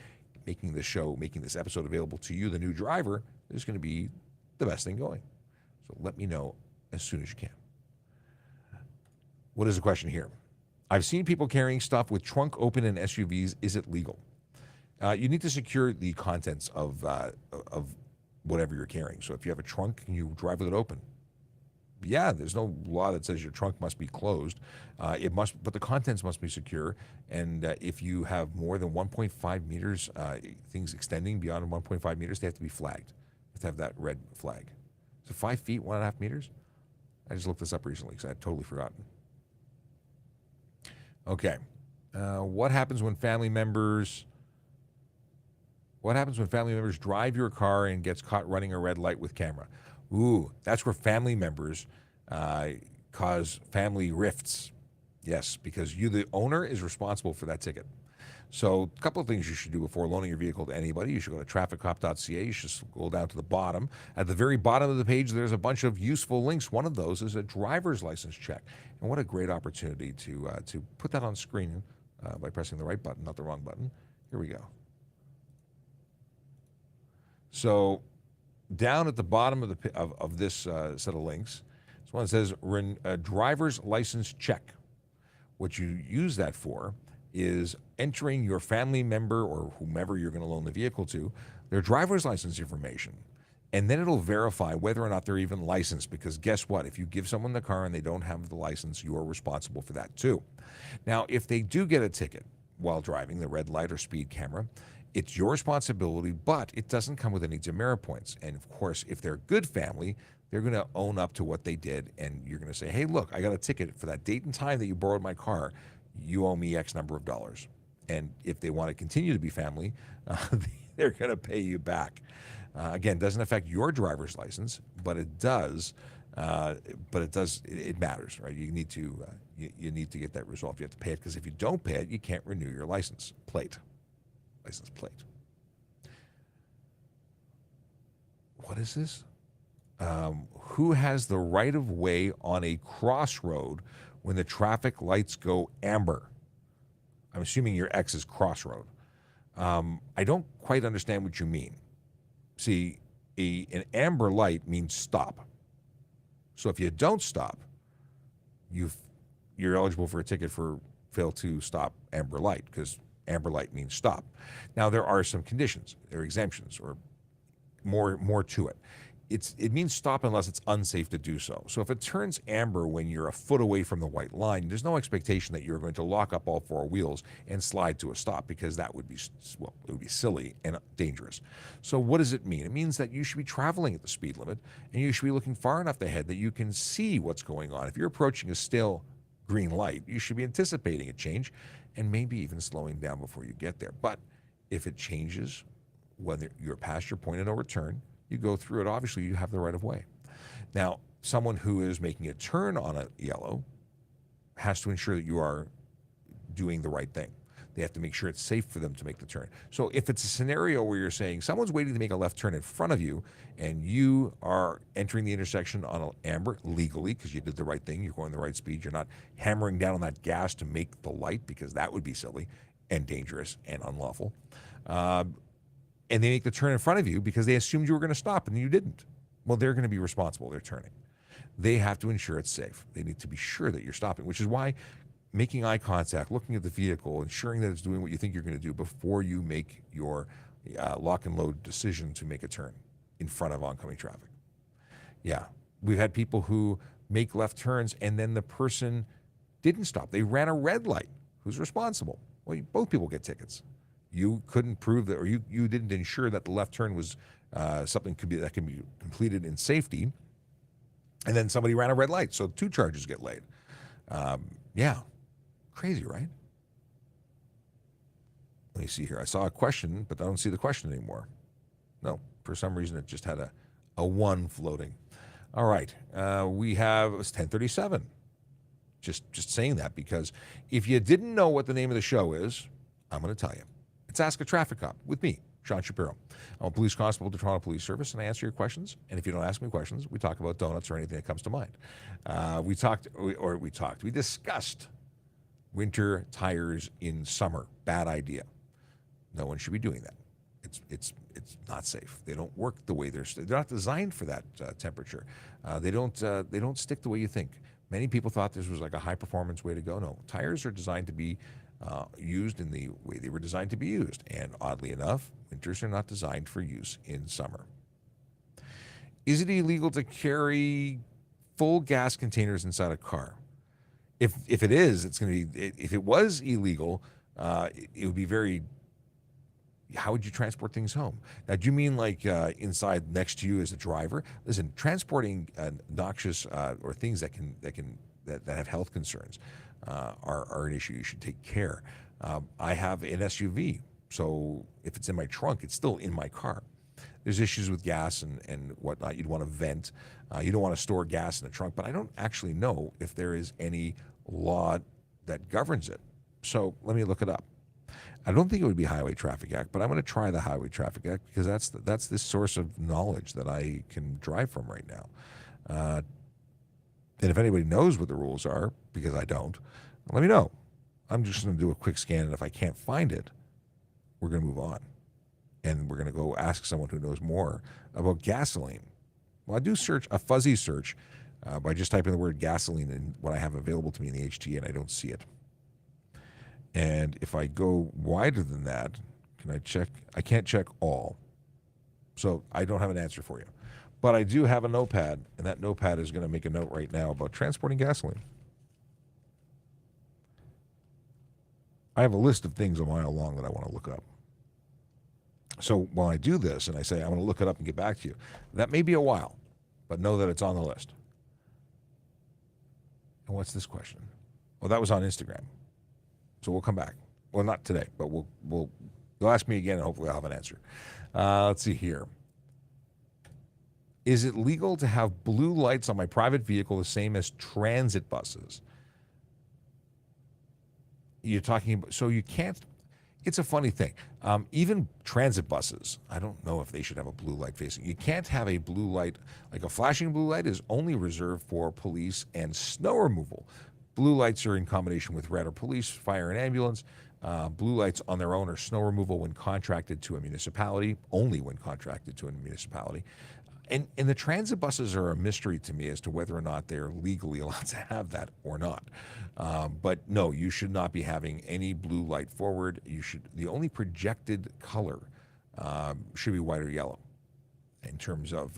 making this episode available to you, the new driver, is going to be the best thing going. So let me know as soon as you can. What is the question here? I've seen people carrying stuff with trunk open in SUVs. Is it legal? You need to secure the contents of whatever you're carrying. So if you have a trunk, can you drive with it open? Yeah, there's no law that says your trunk must be closed. But the contents must be secure. And if you have more than 1.5 meters, things extending beyond 1.5 meters, they have to be flagged. You have to have that red flag. So 5 feet, 1.5 meters? I just looked this up recently because I had totally forgotten. Okay. What happens when family members drive your car and gets caught running a red light with camera? Ooh, that's where family members cause family rifts. Yes, because you, the owner, is responsible for that ticket. So a couple of things you should do before loaning your vehicle to anybody. You should go to trafficcop.ca. You should scroll down to the bottom. At the very bottom of the page, there's a bunch of useful links. One of those is a driver's license check. And what a great opportunity to put that on screen by pressing the right button, not the wrong button. Here we go. So down at the bottom of this set of links, this one says driver's license check. What you use that for is entering your family member or whomever you're going to loan the vehicle to, their driver's license information. And then it'll verify whether or not they're even licensed, because guess what? If you give someone the car and they don't have the license, you are responsible for that too. Now, if they do get a ticket while driving, the red light or speed camera, it's your responsibility, but it doesn't come with any demerit points. And of course, if they're a good family, they're going to own up to what they did. And you're going to say, hey, look, I got a ticket for that date and time that you borrowed my car. You owe me X number of dollars. And if they want to continue to be family, they're going to pay you back. Again, doesn't affect your driver's license, but it does. It matters, right? You need to get that resolved. You have to pay it, because if you don't pay it, you can't renew your license plate. What is this? Who has the right of way on a crossroad when the traffic lights go amber? I'm assuming your X is crossroad. I don't quite understand what you mean. See, an amber light means stop. So if you don't stop, you're eligible for a ticket for fail to stop amber light, because amber light means stop. Now, there are some conditions, there are exemptions, or more to it. It means stop unless it's unsafe to do so. So if it turns amber when you're a foot away from the white line, there's no expectation that you're going to lock up all four wheels and slide to a stop, because that would be, well, it would be silly and dangerous. So what does it mean? It means that you should be traveling at the speed limit, and you should be looking far enough ahead that you can see what's going on. If you're approaching a still green light, you should be anticipating a change and maybe even slowing down before you get there. But if it changes, whether you're past your point of no return, you go through it. Obviously, you have the right of way. Now, someone who is making a turn on a yellow has to ensure that you are doing the right thing. They have to make sure it's safe for them to make the turn. So if it's a scenario where you're saying someone's waiting to make a left turn in front of you and you are entering the intersection on an amber legally because you did the right thing, you're going the right speed, you're not hammering down on that gas to make the light, because that would be silly and dangerous and unlawful. And they make the turn in front of you because they assumed you were going to stop and you didn't. Well, they're going to be responsible. They're turning. They have to ensure it's safe. They need to be sure that you're stopping, which is why making eye contact, looking at the vehicle, ensuring that it's doing what you think you're going to do before you make your lock and load decision to make a turn in front of oncoming traffic. Yeah, we've had people who make left turns and then the person didn't stop. They ran a red light. Who's responsible? Well, both people get tickets. You couldn't prove that, or you didn't ensure that the left turn was something that can be completed in safety, and then somebody ran a red light, so 2 charges get laid. Yeah, crazy, right? Let me see here. I saw a question, but I don't see the question anymore. No, for some reason it just had a 1 floating. All right, we have, it's 10:37. Just saying that because if you didn't know what the name of the show is, I'm going to tell you. It's Ask a Traffic Cop with me, Sean Shapiro. I'm a police constable at the Toronto Police Service, and I answer your questions. And if you don't ask me questions, we talk about donuts or anything that comes to mind. We discussed winter tires in summer. Bad idea. No one should be doing that. It's not safe. They don't work the way they're not designed for that temperature. They don't stick the way you think. Many people thought this was like a high performance way to go. No, tires are designed to be used in the way they were designed to be used. And oddly enough, winters are not designed for use in summer. Is it illegal to carry full gas containers inside a car? If it is, it's going to be. If it was illegal, it would be very. How would you transport things home? Now, do you mean like inside next to you as a driver? Listen, transporting noxious or things that have health concerns are an issue. You should take care. I have an SUV, so if it's in my trunk, it's still in my car. There's issues with gas and whatnot. You'd want to vent. You don't want to store gas in the trunk, but I don't actually know if there is any law that governs it. So let me look it up. I don't think it would be Highway Traffic Act, but I'm going to try the Highway Traffic Act because that's the source of knowledge that I can drive from right now. And if anybody knows what the rules are, because I don't, let me know. I'm just going to do a quick scan, and if I can't find it, we're going to move on. And we're going to go ask someone who knows more about gasoline. Well, I do search a fuzzy search by just typing the word gasoline in what I have available to me in the HT, and I don't see it. And if I go wider than that, can I check? I can't check all. So I don't have an answer for you. But I do have a notepad, and that notepad is going to make a note right now about transporting gasoline. I have a list of things a mile long that I want to look up. So while I do this and I say I want to look it up and get back to you, that may be a while, but know that it's on the list. And what's this question? Well, that was on Instagram. So we'll come back. Well, not today, but you'll ask me again, and hopefully I'll have an answer. Let's see here. Is it legal to have blue lights on my private vehicle the same as transit buses? You're talking about, so you can't. it's a funny thing. Even transit buses, I don't know if they should have a blue light facing. You can't have a blue light, like a flashing blue light is only reserved for police and snow removal. Blue lights are in combination with red or police, fire, and ambulance. Blue lights on their own are snow removal when contracted to a municipality, only when contracted to a municipality. And the transit buses are a mystery to me as to whether or not they're legally allowed to have that or not. But no, you should not be having any blue light forward. The only projected color should be white or yellow in terms of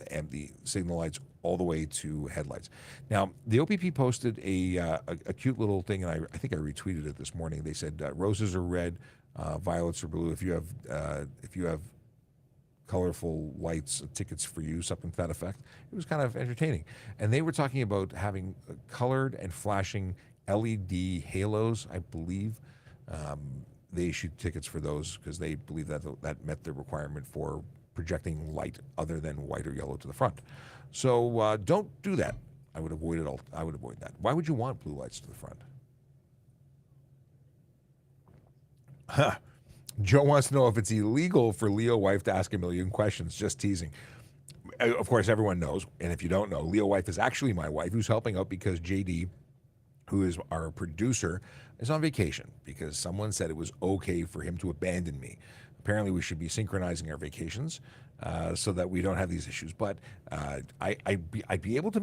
and the signal lights all the way to headlights. Now, the OPP posted a cute little thing, and I think I retweeted it this morning. They said roses are red, violets are blue. If you have colorful lights, tickets for you, something to that effect. It was kind of entertaining. And they were talking about having colored and flashing LED halos, I believe. They issued tickets for those because they believe that met the requirement for projecting light other than white or yellow to the front. So don't do that. I would avoid that. Why would you want blue lights to the front? Huh. Joe wants to know if it's illegal for Leo Wife to ask a million questions. Just teasing. Of course, everyone knows, and if you don't know, Leo Wife is actually my wife who's helping out because JD, who is our producer, is on vacation because someone said it was okay for him to abandon me. Apparently, we should be synchronizing our vacations so that we don't have these issues. But I'd be able to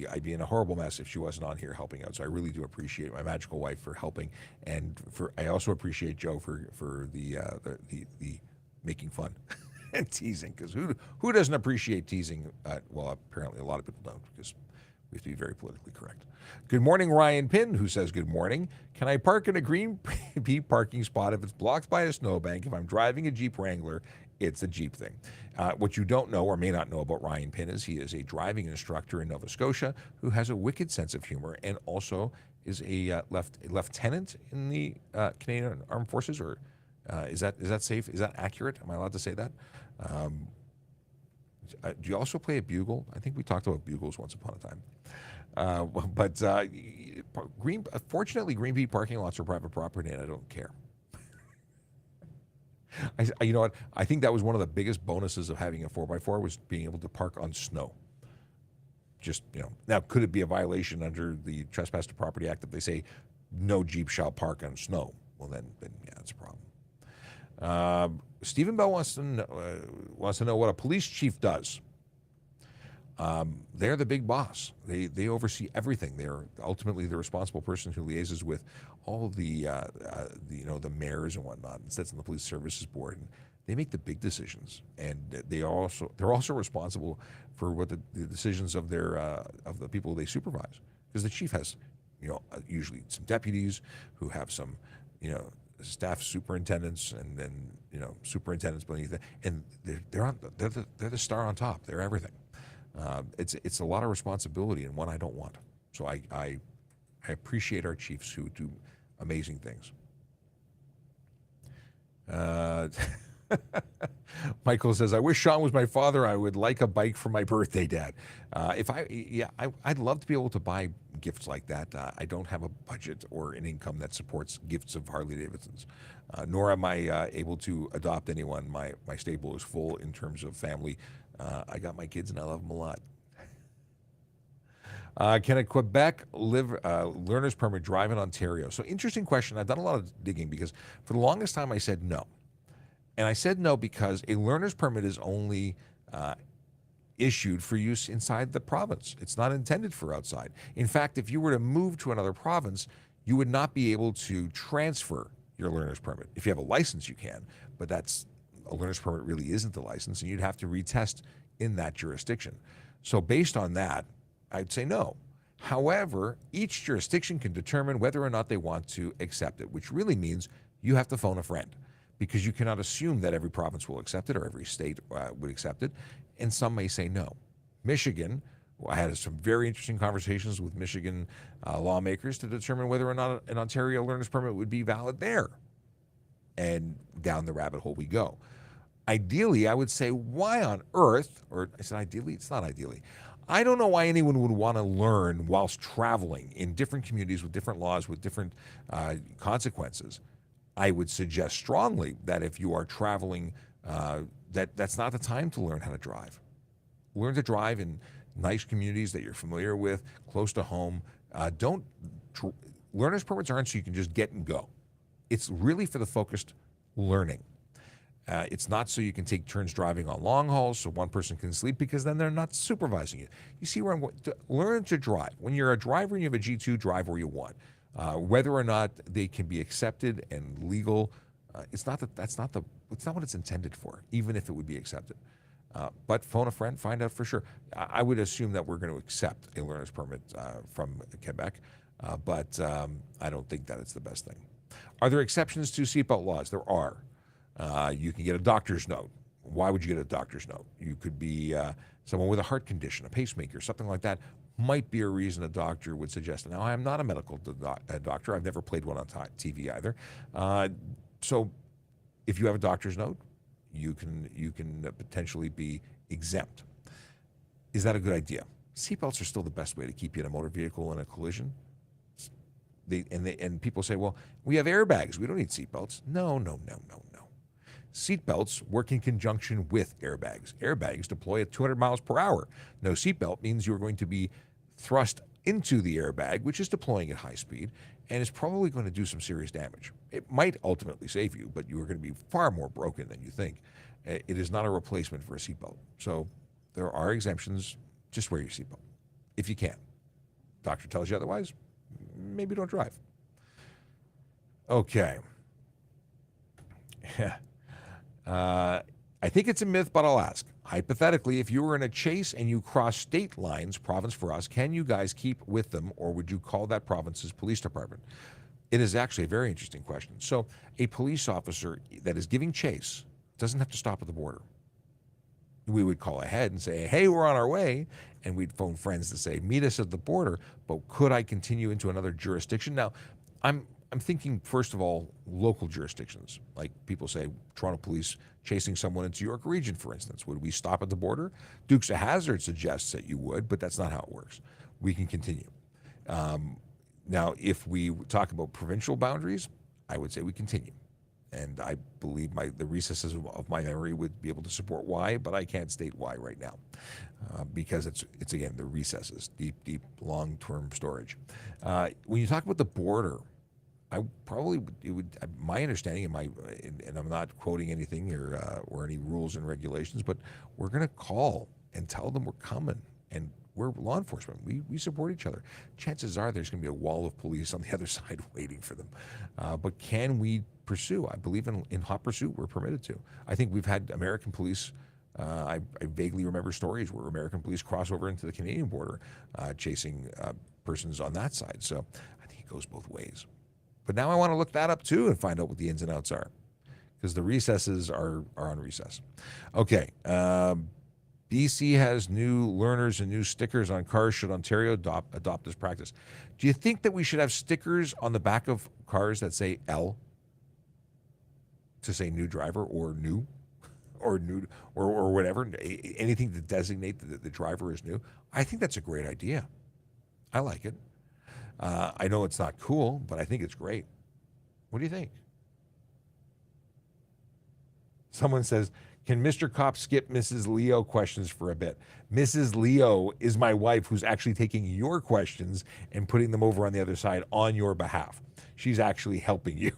I'd be in a horrible mess if she wasn't on here helping out. So I really do appreciate my magical wife for helping, and I also appreciate Joe for the making fun and teasing, because who doesn't appreciate teasing? Well, apparently a lot of people don't, because we have to be very politically correct. Good morning, Ryan Pinn, who says, good morning. Can I park in a green Jeep parking spot if it's blocked by a snowbank? If I'm driving a Jeep Wrangler, it's a Jeep thing. What you don't know or may not know about Ryan Pinn is he is a driving instructor in Nova Scotia who has a wicked sense of humor and also is a lieutenant in the Canadian Armed Forces. Or is that safe? Is that accurate? Am I allowed to say that? Do you also play a bugle? I think we talked about bugles once upon a time. Fortunately, Green Pea parking lots are private property, and I don't care. You know what? I think that was one of the biggest bonuses of having a 4x4 was being able to park on snow. Just, now could it be a violation under the Trespass to Property Act if they say no Jeep shall park on snow? Well, then yeah, that's a problem. Stephen Bell wants to know what a police chief does. They're the big boss. They oversee everything. They're ultimately the responsible person who liaises with all of the mayors and whatnot, and sits on the police services board. And they make the big decisions, and they're also responsible for what the decisions of the people they supervise. Because the chief has, usually some deputies who have some, staff superintendents, and then superintendents beneath them, and they're the star on top. They're everything. It's a lot of responsibility and one I don't want. So I appreciate our chiefs who do amazing things. Michael says, I wish Sean was my father. I would like a bike for my birthday, Dad. I'd love to be able to buy gifts like that. I don't have a budget or an income that supports gifts of Harley Davidsons, nor am I able to adopt anyone. My stable is full in terms of family. I got my kids and I love them a lot. Can a Quebec learner's permit drive in Ontario? So interesting question. I've done a lot of digging because for the longest time I said no. And I said no because a learner's permit is only issued for use inside the province. It's not intended for outside. In fact, if you were to move to another province, you would not be able to transfer your learner's permit. If you have a license, you can, but a learner's permit really isn't the license, and you'd have to retest in that jurisdiction. So based on that, I'd say no. However, each jurisdiction can determine whether or not they want to accept it, which really means you have to phone a friend, because you cannot assume that every province will accept it or every state would accept it, and some may say no. Michigan, I had some very interesting conversations with Michigan lawmakers to determine whether or not an Ontario learner's permit would be valid there. And down the rabbit hole we go. Ideally, I would say, why on earth, or I said ideally, it's not ideally. I don't know why anyone would want to learn whilst traveling in different communities with different laws, with different consequences. I would suggest strongly that if you are traveling, that's not the time to learn how to drive. Learn to drive in nice communities that you're familiar with, close to home. Don't learner's permits aren't so you can just get and go. It's really for the focused learning. It's not so you can take turns driving on long hauls so one person can sleep, because then they're not supervising you. You see where I'm going? Learn to drive. When you're a driver and you have a G2, drive where you want. Whether or not they can be accepted and legal, it's not what it's intended for, even if it would be accepted. But phone a friend, find out for sure. I would assume that we're going to accept a learner's permit from Quebec, but I don't think that it's the best thing. Are there exceptions to seatbelt laws? There are. You can get a doctor's note. Why would you get a doctor's note? You could be someone with a heart condition, a pacemaker, something like that. Might be a reason a doctor would suggest it. Now, I am not a medical doctor. I've never played one on TV either. So if you have a doctor's note, you can potentially be exempt. Is that a good idea? Seatbelts are still the best way to keep you in a motor vehicle in a collision. And people say, well, we have airbags. We don't need seatbelts. No. Seatbelts work in conjunction with airbags. Airbags deploy at 200 miles per hour. No seatbelt means you're going to be thrust into the airbag, which is deploying at high speed, and is probably going to do some serious damage. It might ultimately save you, but you are going to be far more broken than you think. It is not a replacement for a seatbelt. So there are exemptions. Just wear your seatbelt if you can. Doctor tells you otherwise, maybe don't drive. Okay. I think it's a myth, but I'll ask. Hypothetically, if you were in a chase and you cross state lines, province for us, can you guys keep with them, or would you call that province's police department? It is actually a very interesting question. So a police officer that is giving chase doesn't have to stop at the border. We would call ahead and say, hey, we're on our way, and we'd phone friends to say, meet us at the border, but could I continue into another jurisdiction? Now, I'm thinking, first of all, local jurisdictions. Like people say, Toronto police chasing someone into York Region, for instance. Would we stop at the border? Dukes of Hazzard suggests that you would, but that's not how it works. We can continue. Now, if we talk about provincial boundaries, I would say we continue. And I believe the recesses of my memory would be able to support why, but I can't state why right now, because it's again, the recesses, deep, long-term storage. When you talk about the border, my understanding, and I'm not quoting anything or any rules and regulations, but we're going to call and tell them we're coming, and we're law enforcement. We support each other. Chances are there's going to be a wall of police on the other side waiting for them. But can we pursue? I believe in hot pursuit, we're permitted to. I think we've had American police. I vaguely remember stories where American police cross over into the Canadian border, chasing persons on that side. So I think it goes both ways. But now I want to look that up too and find out what the ins and outs are, because the recesses are on recess. Okay. BC has new learners and new stickers on cars. Should Ontario adopt this practice? Do you think that we should have stickers on the back of cars that say L to say new driver or new or new or whatever, anything to designate the driver as new? I think that's a great idea. I like it. I know it's not cool, but I think it's great. What do you think? Someone says, can Mr. Cop skip Mrs. Leo questions for a bit? Mrs. Leo is my wife, who's actually taking your questions and putting them over on the other side on your behalf. She's actually helping you.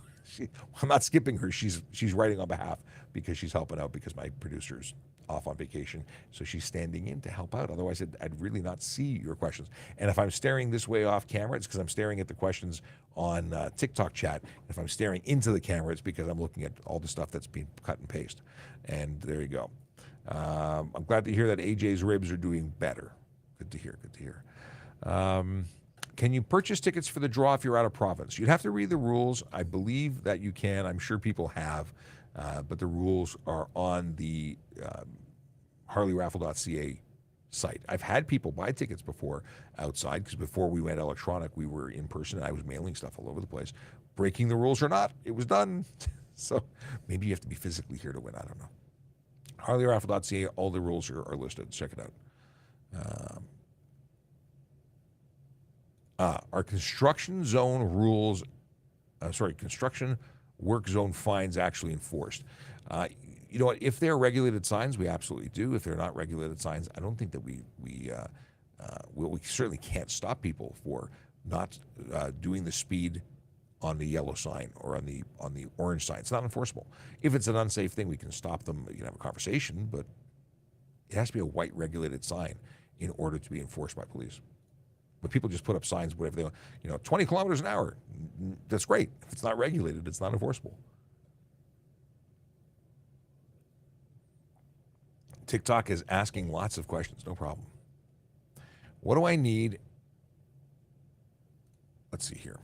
I'm not skipping her. She's writing on behalf because she's helping out, because my producer's off on vacation. So she's standing in to help out. Otherwise, I'd really not see your questions. And if I'm staring this way off camera, it's because I'm staring at the questions on TikTok chat. If I'm staring into the camera, it's because I'm looking at all the stuff that's being cut and paste. And there you go. I'm glad to hear that AJ's ribs are doing better. Good to hear. Good to hear. Can you purchase tickets for the draw if you're out of province? You'd have to read the rules. I believe that you can. I'm sure people have, but the rules are on the harleyraffle.ca site. I've had people buy tickets before outside, because before we went electronic, we were in person, and I was mailing stuff all over the place. Breaking the rules or not, it was done. So maybe you have to be physically here to win. I don't know. harleyraffle.ca, all the rules are listed. Check it out. Are construction work zone fines actually enforced? You know what? If they're regulated signs, we absolutely do. If they're not regulated signs, I don't think that we certainly can't stop people for not doing the speed on the yellow sign or on the orange sign. It's not enforceable. If it's an unsafe thing, we can stop them. You can have a conversation, but it has to be a white regulated sign in order to be enforced by police. But people just put up signs, whatever they want. 20 kilometers an hour. That's great. If it's not regulated, it's not enforceable. TikTok is asking lots of questions. No problem. What do I need? Let's see here.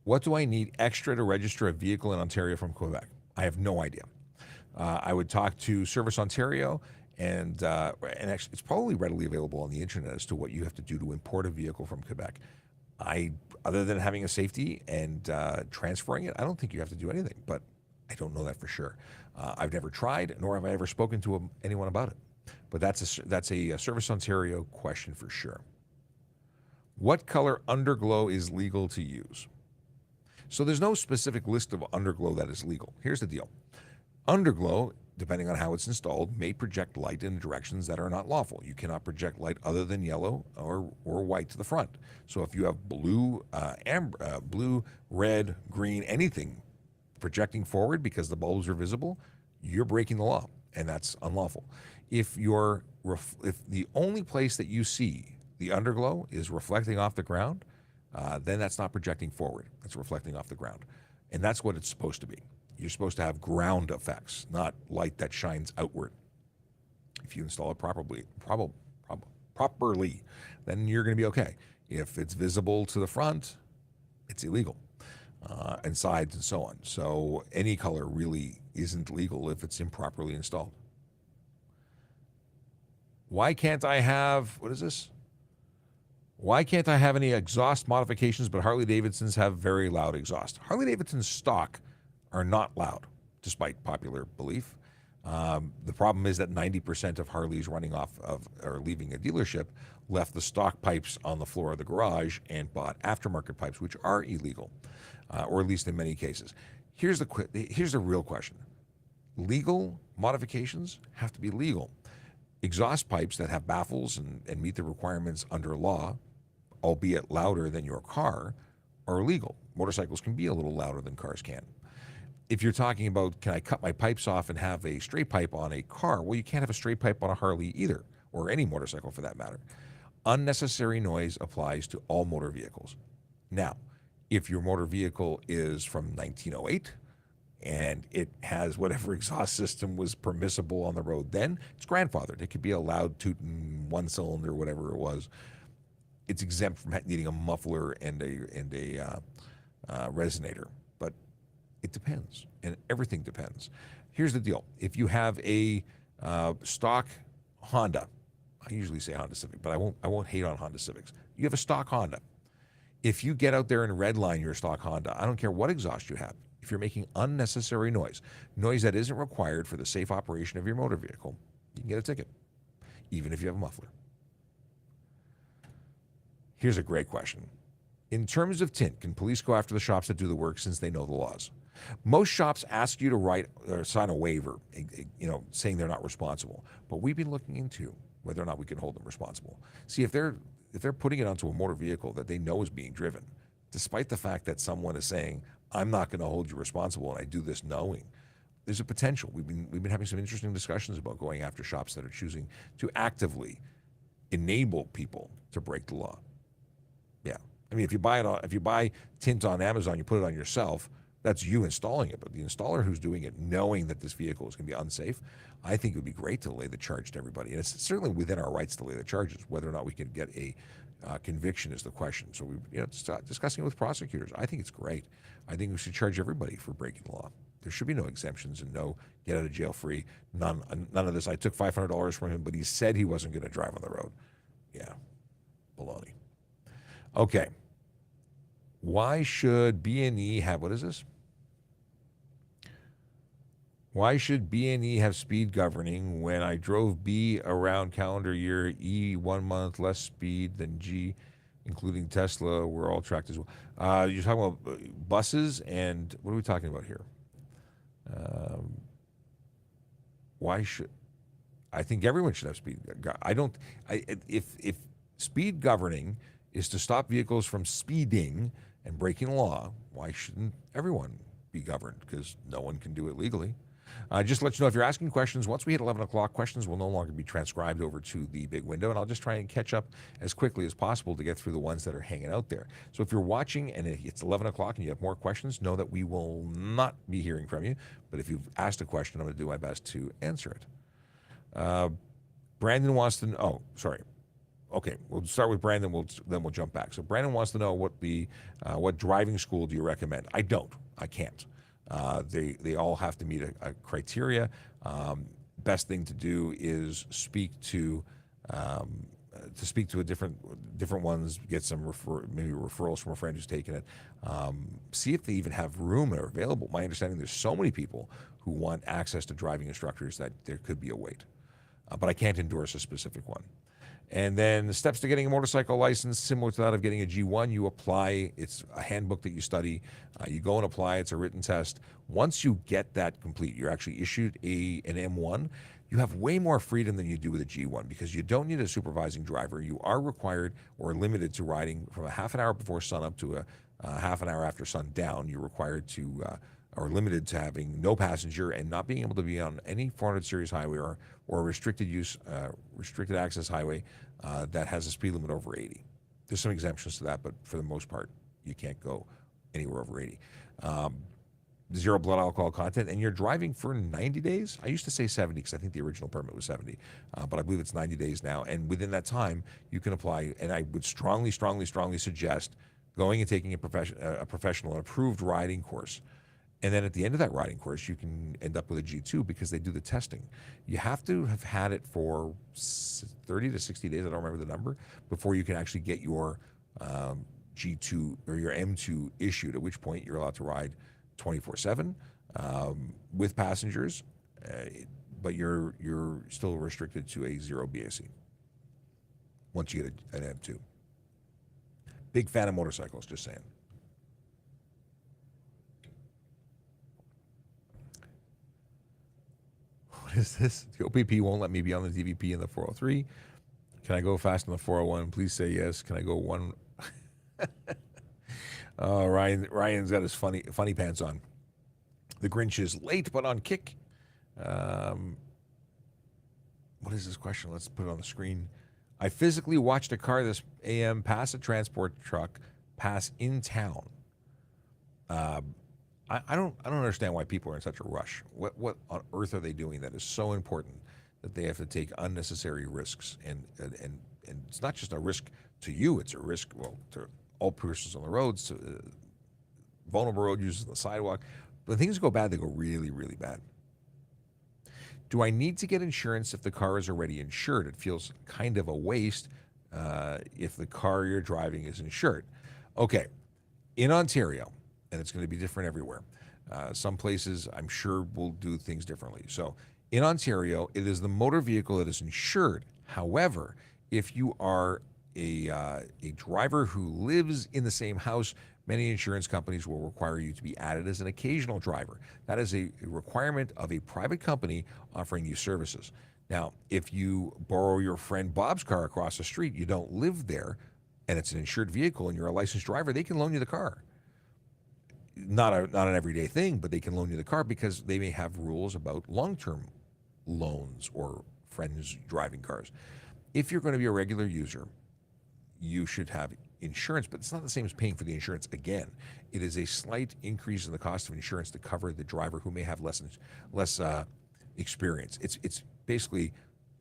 What do I need extra to register a vehicle in Ontario from Quebec? I have no idea. I would talk to Service Ontario, and actually, it's probably readily available on the internet as to what you have to do to import a vehicle from Quebec. Other than having a safety and transferring it, I don't think you have to do anything, but I don't know that for sure. I've never tried, nor have I ever spoken to anyone about it. But that's a Service Ontario question for sure. What color underglow is legal to use? So there's no specific list of underglow that is legal. Here's the deal. Underglow, depending on how it's installed, may project light in directions that are not lawful. You cannot project light other than yellow or white to the front. So if you have blue, blue, red, green, anything projecting forward because the bulbs are visible, you're breaking the law, and that's unlawful. If the only place that you see the underglow is reflecting off the ground, then that's not projecting forward. It's reflecting off the ground. And that's what it's supposed to be. You're supposed to have ground effects, not light that shines outward. If you install it properly, then you're going to be okay. If it's visible to the front, it's illegal, and sides and so on. So any color really isn't legal if it's improperly installed. Why can't I have, what is this? Why can't I have any exhaust modifications, but Harley-Davidsons have very loud exhaust? Harley-Davidson stock are not loud, despite popular belief. The problem is that 90% of Harleys running off of or leaving a dealership left the stock pipes on the floor of the garage and bought aftermarket pipes, which are illegal, or at least in many cases. Here's the real question. Legal modifications have to be legal. Exhaust pipes that have baffles and meet the requirements under law, albeit louder than your car, are illegal. Motorcycles can be a little louder than cars can. If you're talking about, can I cut my pipes off and have a straight pipe on a car? Well, you can't have a straight pipe on a Harley either, or any motorcycle for that matter. Unnecessary noise applies to all motor vehicles. Now, if your motor vehicle is from 1908 and it has whatever exhaust system was permissible on the road then, it's grandfathered. It could be a loud tooting one cylinder, whatever it was. It's exempt from needing a muffler and a resonator. But it depends, and everything depends. Here's the deal. If you have a stock Honda, I usually say Honda Civic, but I won't hate on Honda Civics. You have a stock Honda. If you get out there and redline your stock Honda, I don't care what exhaust you have, if you're making unnecessary noise that isn't required for the safe operation of your motor vehicle, you can get a ticket, even if you have a muffler. Here's a great question. In terms of tint, can police go after the shops that do the work since they know the laws? Most shops ask you to write or sign a waiver, saying they're not responsible. But we've been looking into whether or not we can hold them responsible. See, if they're putting it onto a motor vehicle that they know is being driven, despite the fact that someone is saying, I'm not going to hold you responsible, and I do this knowing, there's a potential. We've been having some interesting discussions about going after shops that are choosing to actively enable people to break the law. Yeah, I mean, if you buy tint on Amazon, you put it on yourself, that's you installing it. But the installer who's doing it, knowing that this vehicle is going to be unsafe, I think it would be great to lay the charge to everybody. And it's certainly within our rights to lay the charges. Whether or not we can get a conviction is the question. So we start discussing it with prosecutors. I think it's great. I think we should charge everybody for breaking the law. There should be no exemptions and no get out of jail free. None of this. I took $500 from him, but he said he wasn't going to drive on the road. Yeah, baloney. Okay. Why should B&E have, what is this? Why should B&E have speed governing when I drove B around calendar year E 1 month less speed than G including Tesla, were all tracked as well. You're talking about buses, and what are we talking about here? Um, why should I think everyone should have speed? I don't. If speed governing is to stop vehicles from speeding and breaking law, why shouldn't everyone be governed? Because no one can do it legally. Just to let you know, if you're asking questions, once we hit 11 o'clock, questions will no longer be transcribed over to the big window, and I'll just try and catch up as quickly as possible to get through the ones that are hanging out there. So if you're watching and it's 11 o'clock and you have more questions, know that we will not be hearing from you. But if you've asked a question, I'm going to do my best to answer it. Brandon wants to know, oh, sorry. Okay, we'll start with Brandon. Then we'll jump back. So Brandon wants to know what driving school do you recommend? I don't. I can't. They all have to meet a criteria. Best thing to do is speak to a different ones. Get some maybe referrals from a friend who's taken it. See if they even have room or available. My understanding, there's so many people who want access to driving instructors that there could be a wait. But I can't endorse a specific one. And then the steps to getting a motorcycle license, similar to that of getting a G1, you apply. It's a handbook that you study. You go and apply. It's a written test. Once you get that complete, you're actually issued an M1. You have way more freedom than you do with a G1 because you don't need a supervising driver. You are required or limited to riding from a half an hour before sunup to a half an hour after sundown. You're required to or limited to having no passenger and not being able to be on any 400 series highway or restricted access highway that has a speed limit over 80. There's some exemptions to that, but for the most part, you can't go anywhere over 80. Zero blood alcohol content, and you're driving for 90 days. I used to say 70 because I think the original permit was 70, but I believe it's 90 days now. And within that time, you can apply. And I would strongly suggest going and taking a professional and approved riding course. And then at the end of that riding course, you can end up with a G2 because they do the testing. You have to have had it for 30 to 60 days, I don't remember the number, before you can actually get your G2 or your M2 issued, at which point you're allowed to ride 24/7 with passengers, but you're still restricted to a 0 BAC once you get an M2. Big fan of motorcycles, just saying. What is this? The OPP won't let me be on the DVP in the 403. Can I go fast in the 401? Please say yes. Can I go one? Ryan's got his funny pants on. The Grinch is late but on kick. What is this question? Let's put it on the screen. I physically watched a car this AM pass a transport truck pass in town. I don't understand why people are in such a rush. What on earth are they doing that is so important that they have to take unnecessary risks? And it's not just a risk to you; it's a risk, well, to all persons on the roads, to vulnerable road users on the sidewalk. When things go bad, they go really, really bad. Do I need to get insurance if the car is already insured? It feels kind of a waste if the car you're driving is insured. Okay, in Ontario, and it's going to be different everywhere. Some places, I'm sure, will do things differently. So in Ontario, it is the motor vehicle that is insured. However, if you are a driver who lives in the same house, many insurance companies will require you to be added as an occasional driver. That is a requirement of a private company offering you services. Now, if you borrow your friend Bob's car across the street, you don't live there, and it's an insured vehicle and you're a licensed driver, they can loan you the car. Not an everyday thing, but they can loan you the car because they may have rules about long-term loans or friends driving cars. If you're going to be a regular user, you should have insurance, but it's not the same as paying for the insurance again. It is a slight increase in the cost of insurance to cover the driver who may have less experience. It's basically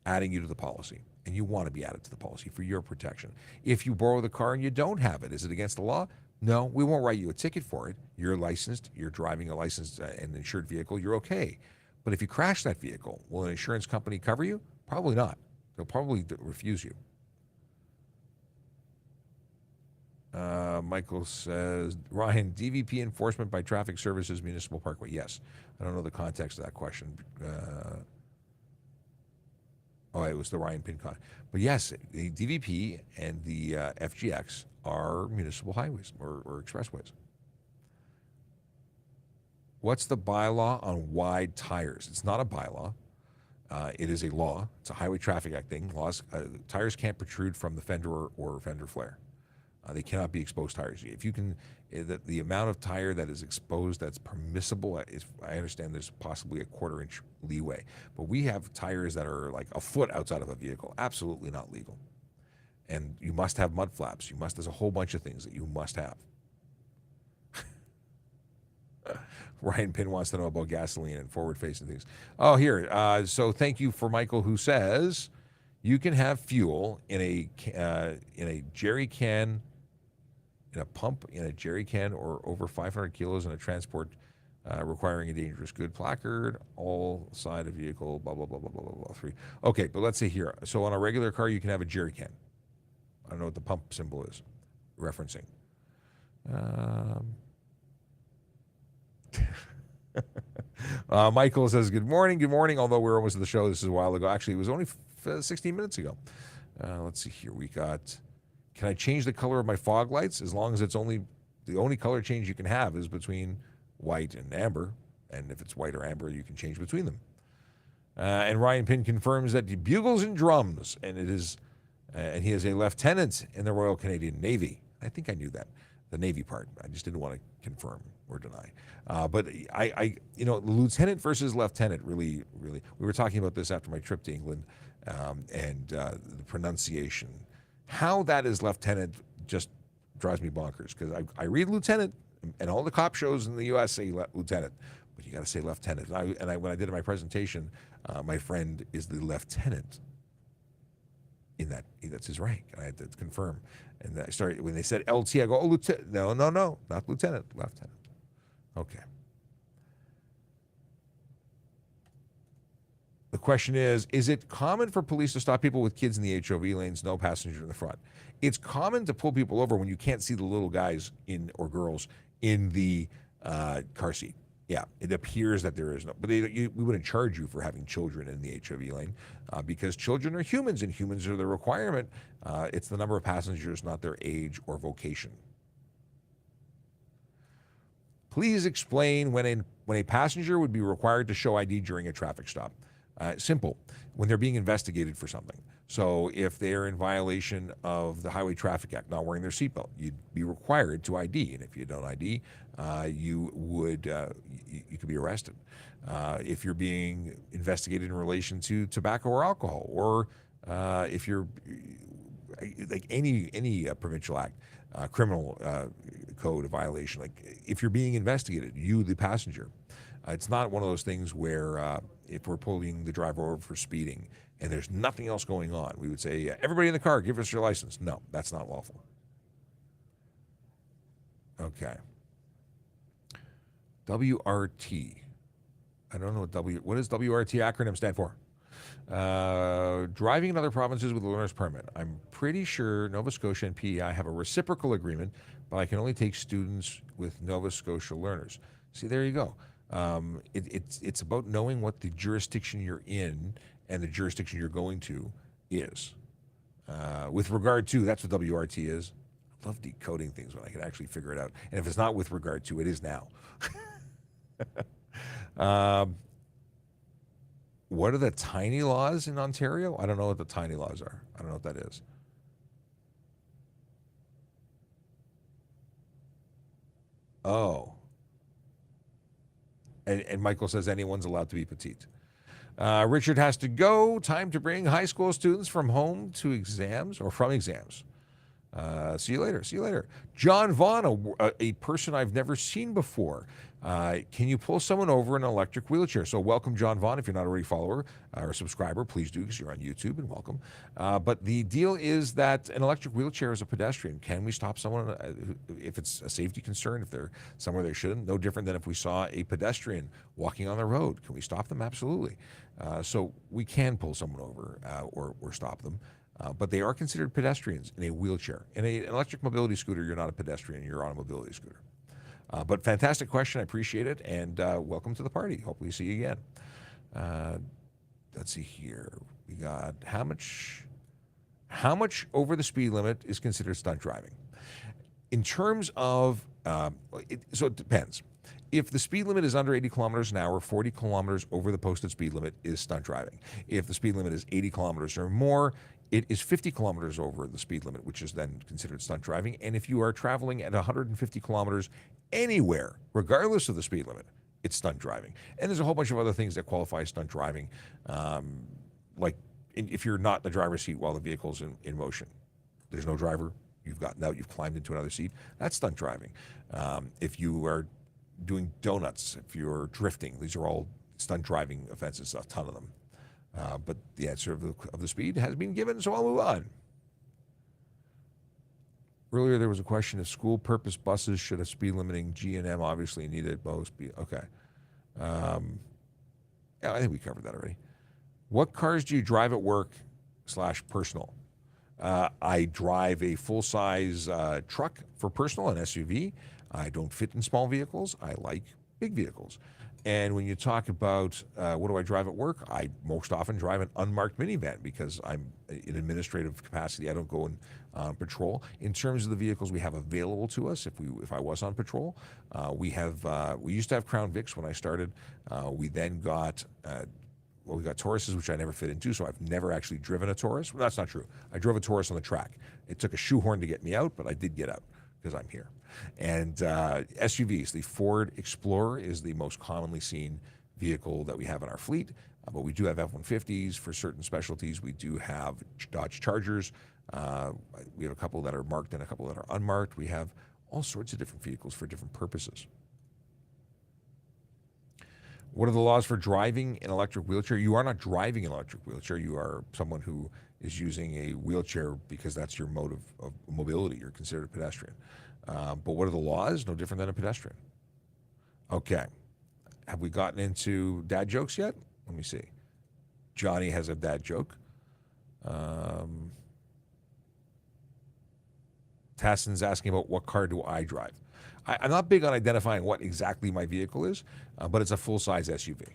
adding you to the policy, and you want to be added to the policy for your protection. If you borrow the car and you don't have it, is it against the law? No, we won't write you a ticket for it. You're licensed, you're driving a licensed and insured vehicle, you're okay. But if you crash that vehicle, will an insurance company cover you? Probably not. They'll probably refuse you. Michael says, Ryan, DVP enforcement by Traffic Services Municipal Parkway. Yes. I don't know the context of that question. It was the Ryan Pincon. But yes, the DVP and the FGX are municipal highways or expressways. What's the bylaw on wide tires? It's not a bylaw. It is a law. It's a Highway Traffic Act thing. Laws, tires can't protrude from the fender or fender flare. They cannot be exposed tires. If you can, the amount of tire that is exposed that's permissible is, I understand there's possibly a 1/4 inch leeway, but we have tires that are like a foot outside of a vehicle. Absolutely not legal. And you must have mud flaps. There's a whole bunch of things that you must have. Ryan Pinn wants to know about gasoline and forward-facing things. Oh, here. So thank you for Michael, who says you can have fuel in a jerry can, in a pump, in a jerry can, or over 500 kilos in a transport requiring a dangerous good placard, all side of vehicle, blah, blah, blah, blah, blah, blah, blah, 3. Okay, but let's say here. So on a regular car, you can have a jerry can. I don't know what the pump symbol is referencing. Michael says, good morning, although we're almost at the show. This is a while ago. Actually, it was only 16 minutes ago. Let's see here. We got, can I change the color of my fog lights? As long as it's the only color change you can have is between white and amber. And if it's white or amber, you can change between them. And Ryan Pinn confirms that the bugles and drums, and it is, and he is a lieutenant in the Royal Canadian Navy. I think I knew that, the Navy part. I just didn't want to confirm or deny. But lieutenant versus lieutenant, really, we were talking about this after my trip to England, and the pronunciation. How that is lieutenant just drives me bonkers, because I read lieutenant, and all the cop shows in the U.S. say lieutenant, but you got to say lieutenant. And when I did my presentation, my friend is the lieutenant in that, that's his rank. And I had to confirm. And I started, when they said LT, I go, oh, lieutenant. No, not lieutenant, lieutenant. Okay. The question is it common for police to stop people with kids in the HOV lanes, no passenger in the front? It's common to pull people over when you can't see the little guys or girls in the car seat. Yeah, it appears that there is no, but we wouldn't charge you for having children in the HOV lane because children are humans, and humans are the requirement. It's the number of passengers, not their age or vocation. Please explain when a passenger would be required to show ID during a traffic stop. Simple, when they're being investigated for something. So if they're in violation of the Highway Traffic Act, not wearing their seatbelt, you'd be required to ID. And if you don't ID, you could be arrested. If you're being investigated in relation to tobacco or alcohol, or if you're like any provincial act, criminal code violation, like if you're being investigated, you, the passenger. It's not one of those things where if we're pulling the driver over for speeding and there's nothing else going on, we would say, everybody in the car, give us your license. No, that's not lawful. Okay. WRT. I don't know what does WRT acronym stand for? Driving in other provinces with a learner's permit. I'm pretty sure Nova Scotia and PEI have a reciprocal agreement, but I can only take students with Nova Scotia learners. See, there you go. It's about knowing what the jurisdiction you're in and the jurisdiction you're going to is. With regard to, that's what WRT is. I love decoding things when I can actually figure it out. And if it's not with regard to, it is now. What are the tiny laws in Ontario? I don't know what the tiny laws are. I don't know what that is. Oh. And Michael says anyone's allowed to be petite. Richard has to go. Time to bring high school students from home to exams or from exams. See you later. See you later. John Vaughn, a person I've never seen before. Can you pull someone over in an electric wheelchair? So welcome, John Vaughn. If you're not already a follower or a subscriber, please do, because you're on YouTube, and welcome. But the deal is that an electric wheelchair is a pedestrian. Can we stop someone if it's a safety concern, if they're somewhere they shouldn't? No different than if we saw a pedestrian walking on the road. Can we stop them? Absolutely. So we can pull someone over or stop them. But they are considered pedestrians in a wheelchair. In an electric mobility scooter, you're not a pedestrian, you're on a mobility scooter. But fantastic question, I appreciate it, and welcome to the party. Hopefully see you again. Let's see here. We got, how much How much over the speed limit is considered stunt driving? In terms of, so it depends. If the speed limit is under 80 kilometers an hour, 40 kilometers over the posted speed limit is stunt driving. If the speed limit is 80 kilometers or more, it is 50 kilometers over the speed limit, which is then considered stunt driving. And if you are traveling at 150 kilometers anywhere, regardless of the speed limit, it's stunt driving. And there's a whole bunch of other things that qualify as stunt driving, like if you're not in the driver's seat while the vehicle's in motion. There's no driver, you've gotten out, you've climbed into another seat, that's stunt driving. If you are doing donuts, if you're drifting, these are all stunt driving offenses, a ton of them. But the answer of the speed has been given, so I'll move on. Earlier there was a question if school purpose buses should have speed limiting. G&M obviously needed both speed. Okay. Yeah, I think we covered that already. What cars do you drive at work / personal? I drive a full-size truck for personal, an SUV. I don't fit in small vehicles. I like big vehicles. And when you talk about what do I drive at work, I most often drive an unmarked minivan because I'm in administrative capacity. I don't go on patrol. In terms of the vehicles we have available to us, if I was on patrol, we used to have Crown Vics when I started. We then got we got Tauruses, which I never fit into, so I've never actually driven a Taurus. Well, that's not true. I drove a Taurus on the track. It took a shoehorn to get me out, but I did get out because I'm here. And SUVs, the Ford Explorer is the most commonly seen vehicle that we have in our fleet, but we do have F-150s for certain specialties. We do have Dodge Chargers. We have a couple that are marked and a couple that are unmarked. We have all sorts of different vehicles for different purposes. What are the laws for driving an electric wheelchair? You are not driving an electric wheelchair. You are someone who is using a wheelchair because that's your mode of mobility. You're considered a pedestrian. But what are the laws? No different than a pedestrian. Okay. Have we gotten into dad jokes yet? Let me see. Johnny has a dad joke. Tassin's asking about what car do I drive. I'm not big on identifying what exactly my vehicle is, but it's a full-size SUV.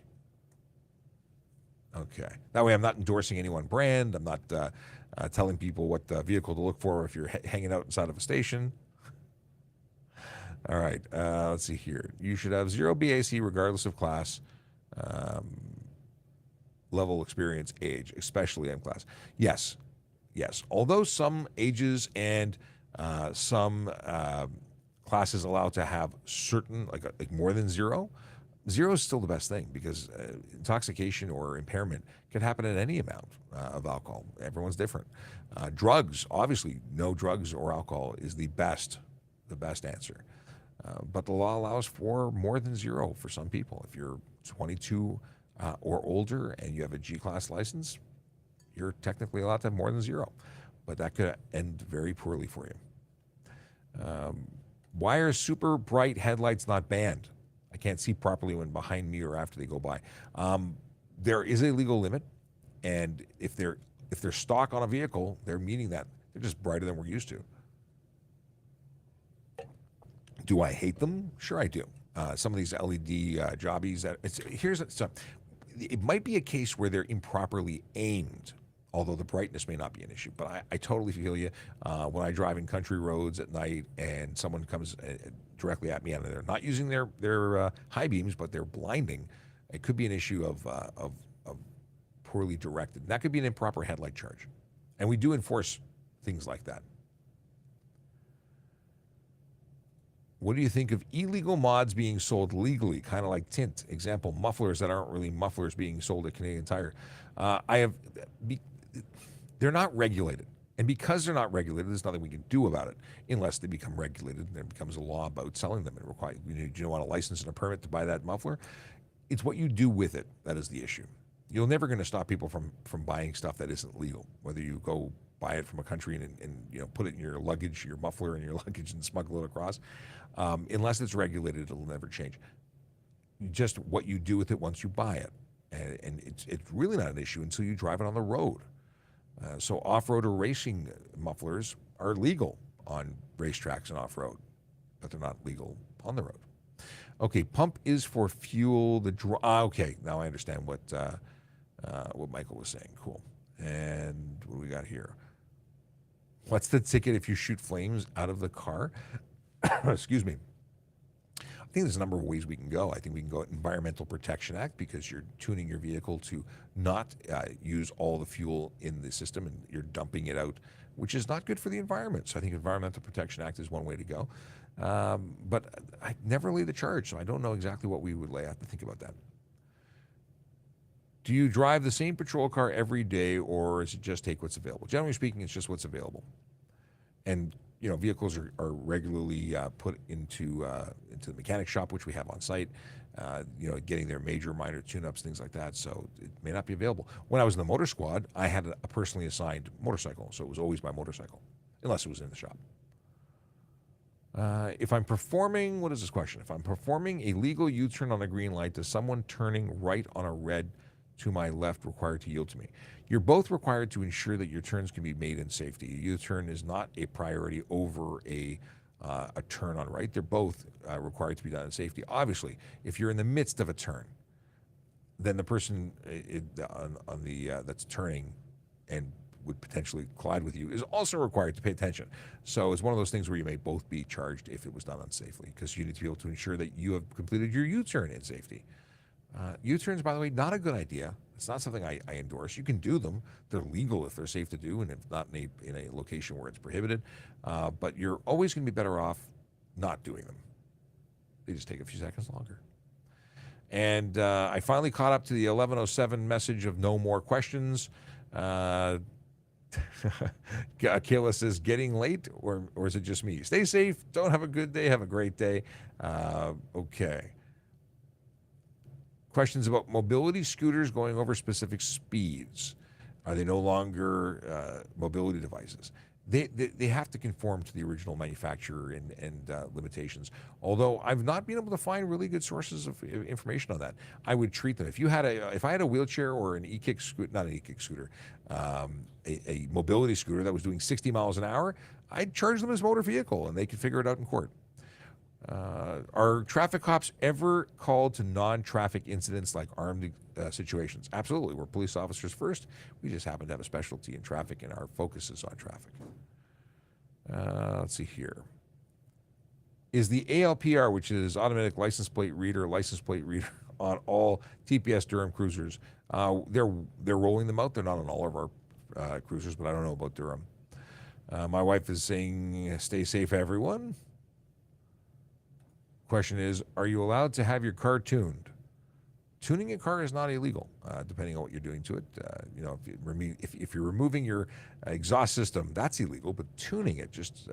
Okay. That way I'm not endorsing any one brand. I'm not telling people what vehicle to look for if you're hanging out inside of a station. All right. Let's see here. You should have 0 BAC regardless of class, level, experience, age, especially M class. Yes. Yes. Although some ages and some classes allow to have certain, like more than 0, 0 is still the best thing because intoxication or impairment can happen at any amount of alcohol. Everyone's different. Drugs, obviously, no drugs or alcohol is the best answer. But the law allows for more than 0 for some people. If you're 22 or older and you have a G-class license, you're technically allowed to have more than 0. But that could end very poorly for you. Why are super bright headlights not banned? I can't see properly when behind me or after they go by. There is a legal limit, and if they're stock on a vehicle, they're meaning that they're just brighter than we're used to. Do I hate them? Sure, I do. Some of these LED jobbies. It might be a case where they're improperly aimed, although the brightness may not be an issue. But I totally feel you. When I drive in country roads at night and someone comes directly at me and they're not using their high beams, but they're blinding, it could be an issue of poorly directed. That could be an improper headlight charge. And we do enforce things like that. What do you think of illegal mods being sold legally, kind of like tint? Example, mufflers that aren't really mufflers being sold at Canadian Tire. They're not regulated. And because they're not regulated, there's nothing we can do about it unless they become regulated and there becomes a law about selling them. And require, do you want a license and a permit to buy that muffler? It's what you do with it that is the issue. You're never going to stop people from buying stuff that isn't legal, whether you go buy it from a country and put it in your luggage, your muffler in your luggage and smuggle it across. Unless it's regulated, it'll never change. Just what you do with it once you buy it. And it's really not an issue until you drive it on the road. So off-road or racing mufflers are legal on racetracks and off-road, but they're not legal on the road. Okay, pump is for fuel. Okay, now I understand what Michael was saying. Cool. And what do we got here? What's the ticket if you shoot flames out of the car? Excuse me. I think there's a number of ways we can go. I think we can go Environmental Protection Act, because you're tuning your vehicle to not use all the fuel in the system and you're dumping it out, which is not good for the environment. So I think Environmental Protection Act is one way to go. But I never lay the charge, so I don't know exactly what we would lay. I have to think about that. Do you drive the same patrol car every day, or is it just take what's available? Generally speaking, it's just what's available. And vehicles are regularly put into the mechanic shop, which we have on site. Getting their major, minor tune-ups, things like that. So it may not be available. When I was in the motor squad, I had a personally assigned motorcycle, so it was always my motorcycle, unless it was in the shop. If I'm performing, what is this question? If I'm performing a legal U-turn on a green light, does someone turning right on a red to my left required to yield to me? You're both required to ensure that your turns can be made in safety. A U-turn is not a priority over a turn on right. They're both required to be done in safety. Obviously, if you're in the midst of a turn, then the person on the that's turning and would potentially collide with you is also required to pay attention. So it's one of those things where you may both be charged if it was done unsafely, because you need to be able to ensure that you have completed your U-turn in safety. U-turns, by the way, not a good idea. It's not something I endorse. You can do them. They're legal if they're safe to do, and if not in a location where it's prohibited. But you're always going to be better off not doing them. They just take a few seconds longer. And I finally caught up to the 11:07 message of no more questions. Kayla says, getting late, or is it just me? Stay safe. Don't have a good day. Have a great day. Okay. Questions about mobility scooters going over specific speeds. Are they no longer mobility devices? They have to conform to the original manufacturer and limitations. Although I've not been able to find really good sources of information on that. I would treat them. If I had a wheelchair or an e-kick scooter, not an e-kick scooter, a mobility scooter that was doing 60 miles an hour, I'd charge them as motor vehicle and they could figure it out in court. Are traffic cops ever called to non-traffic incidents like armed situations? Absolutely. We're police officers first. We just happen to have a specialty in traffic, and our focus is on traffic. Let's see here. Is the ALPR, which is automatic license plate reader, on all TPS Durham cruisers? They're rolling them out. They're not on all of our cruisers, but I don't know about Durham. My wife is saying, stay safe, everyone. Question is, are you allowed to have your car tuned? Tuning a car is not illegal, depending on what you're doing to it. If you're removing your exhaust system, that's illegal. But tuning it, just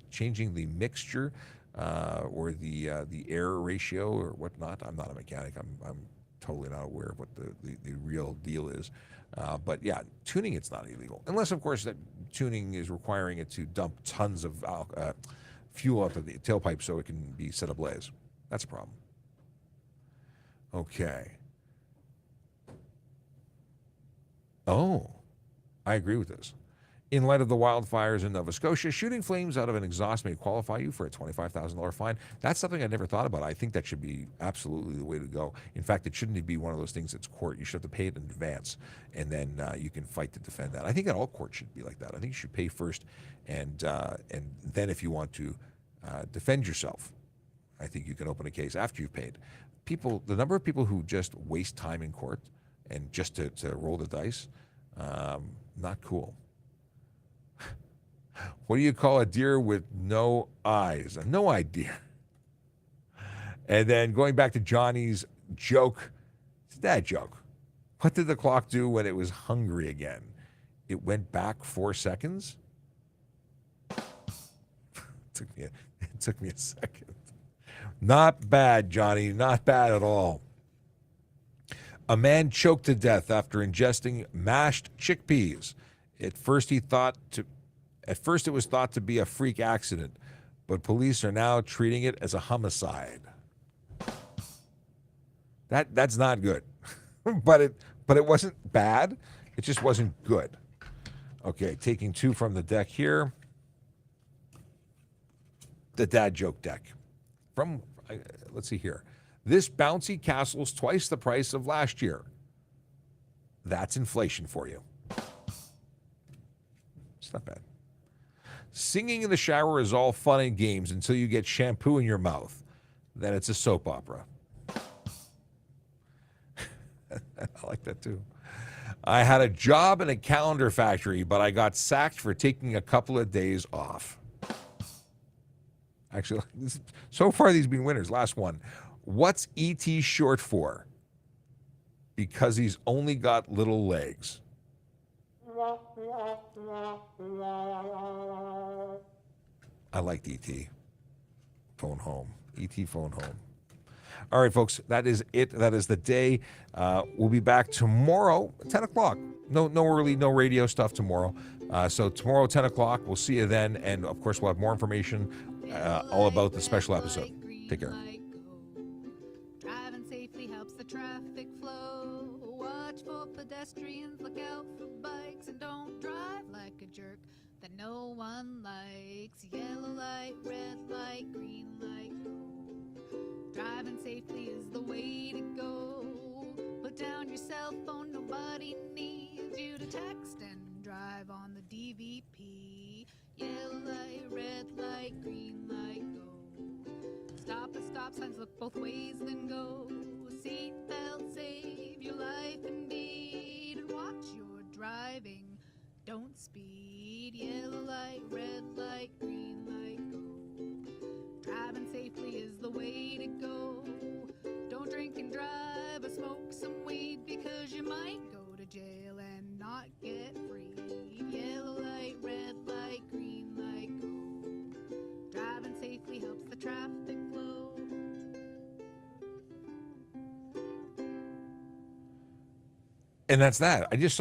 changing the mixture or the air ratio or whatnot. I'm not a mechanic. I'm totally not aware of what the real deal is. But yeah, tuning it's not illegal, unless of course that tuning is requiring it to dump tons of fuel out of the tailpipe so it can be set ablaze. That's a problem. Okay. Oh, I agree with this. In light of the wildfires in Nova Scotia, shooting flames out of an exhaust may qualify you for a $25,000 fine. That's something I never thought about. I think that should be absolutely the way to go. In fact, it shouldn't be one of those things that's court. You should have to pay it in advance, and then you can fight to defend that. I think that all courts should be like that. I think you should pay first, and then if you want to defend yourself, I think you can open a case after you've paid. The number of people who just waste time in court and just to roll the dice, not cool. What do you call a deer with no eyes? A no-eyed deer. And then going back to Johnny's joke, it's a dad joke. What did the clock do when it was hungry again? It went back 4 seconds? It took me a second. Not bad, Johnny. Not bad at all. A man choked to death after ingesting mashed chickpeas. At first it was thought to be a freak accident, but police are now treating it as a homicide. That's not good. but it wasn't bad. It just wasn't good. Okay, taking two from the deck here. The dad joke deck. Let's see here. This bouncy castle's twice the price of last year. That's inflation for you. It's not bad. Singing in the shower is all fun and games until you get shampoo in your mouth. Then it's a soap opera. I like that too. I had a job in a calendar factory, but I got sacked for taking a couple of days off. Actually, so far these have been winners. Last one. What's E.T. short for? Because he's only got little legs. I liked E.T. Phone home. E.T. phone home. All right, folks, that is it. That is the day. We'll be back tomorrow, 10 o'clock. No radio stuff tomorrow. So tomorrow, 10 o'clock, we'll see you then. And, of course, we'll have more information all about the special episode. Take care. Driving safely helps the traffic flow. Watch for pedestrians, look out for bikes, and don't drive like a jerk that no one likes. Yellow light, red light, green light, go. Driving safely is the way to go. Put down your cell phone, nobody needs you to text and drive on the DVP. Yellow light, red light, green light, go. Stop at stop signs, look both ways, then go. Seatbelt, save your life indeed. And watch your driving, don't speed. Yellow light, red light, green light, go. Driving safely is the way to go. Don't drink and drive or smoke some weed, because you might go to jail and not get free. Yellow light, red light, green light, go. Driving safely helps the traffic flow. And that's that. I just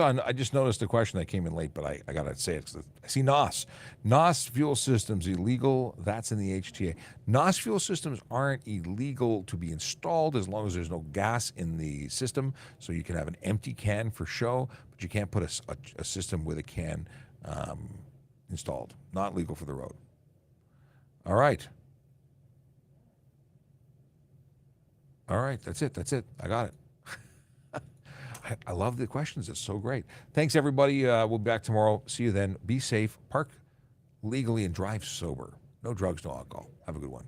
noticed a question that came in late, but I got to say it. I see NOS. NOS fuel systems illegal. That's in the HTA. NOS fuel systems aren't illegal to be installed as long as there's no gas in the system. So you can have an empty can for show, but you can't put a system with a can installed. Not legal for the road. All right. All right. That's it. I got it. I love the questions. It's so great. Thanks, everybody. We'll be back tomorrow. See you then. Be safe, park legally, and drive sober. No drugs, no alcohol. Have a good one.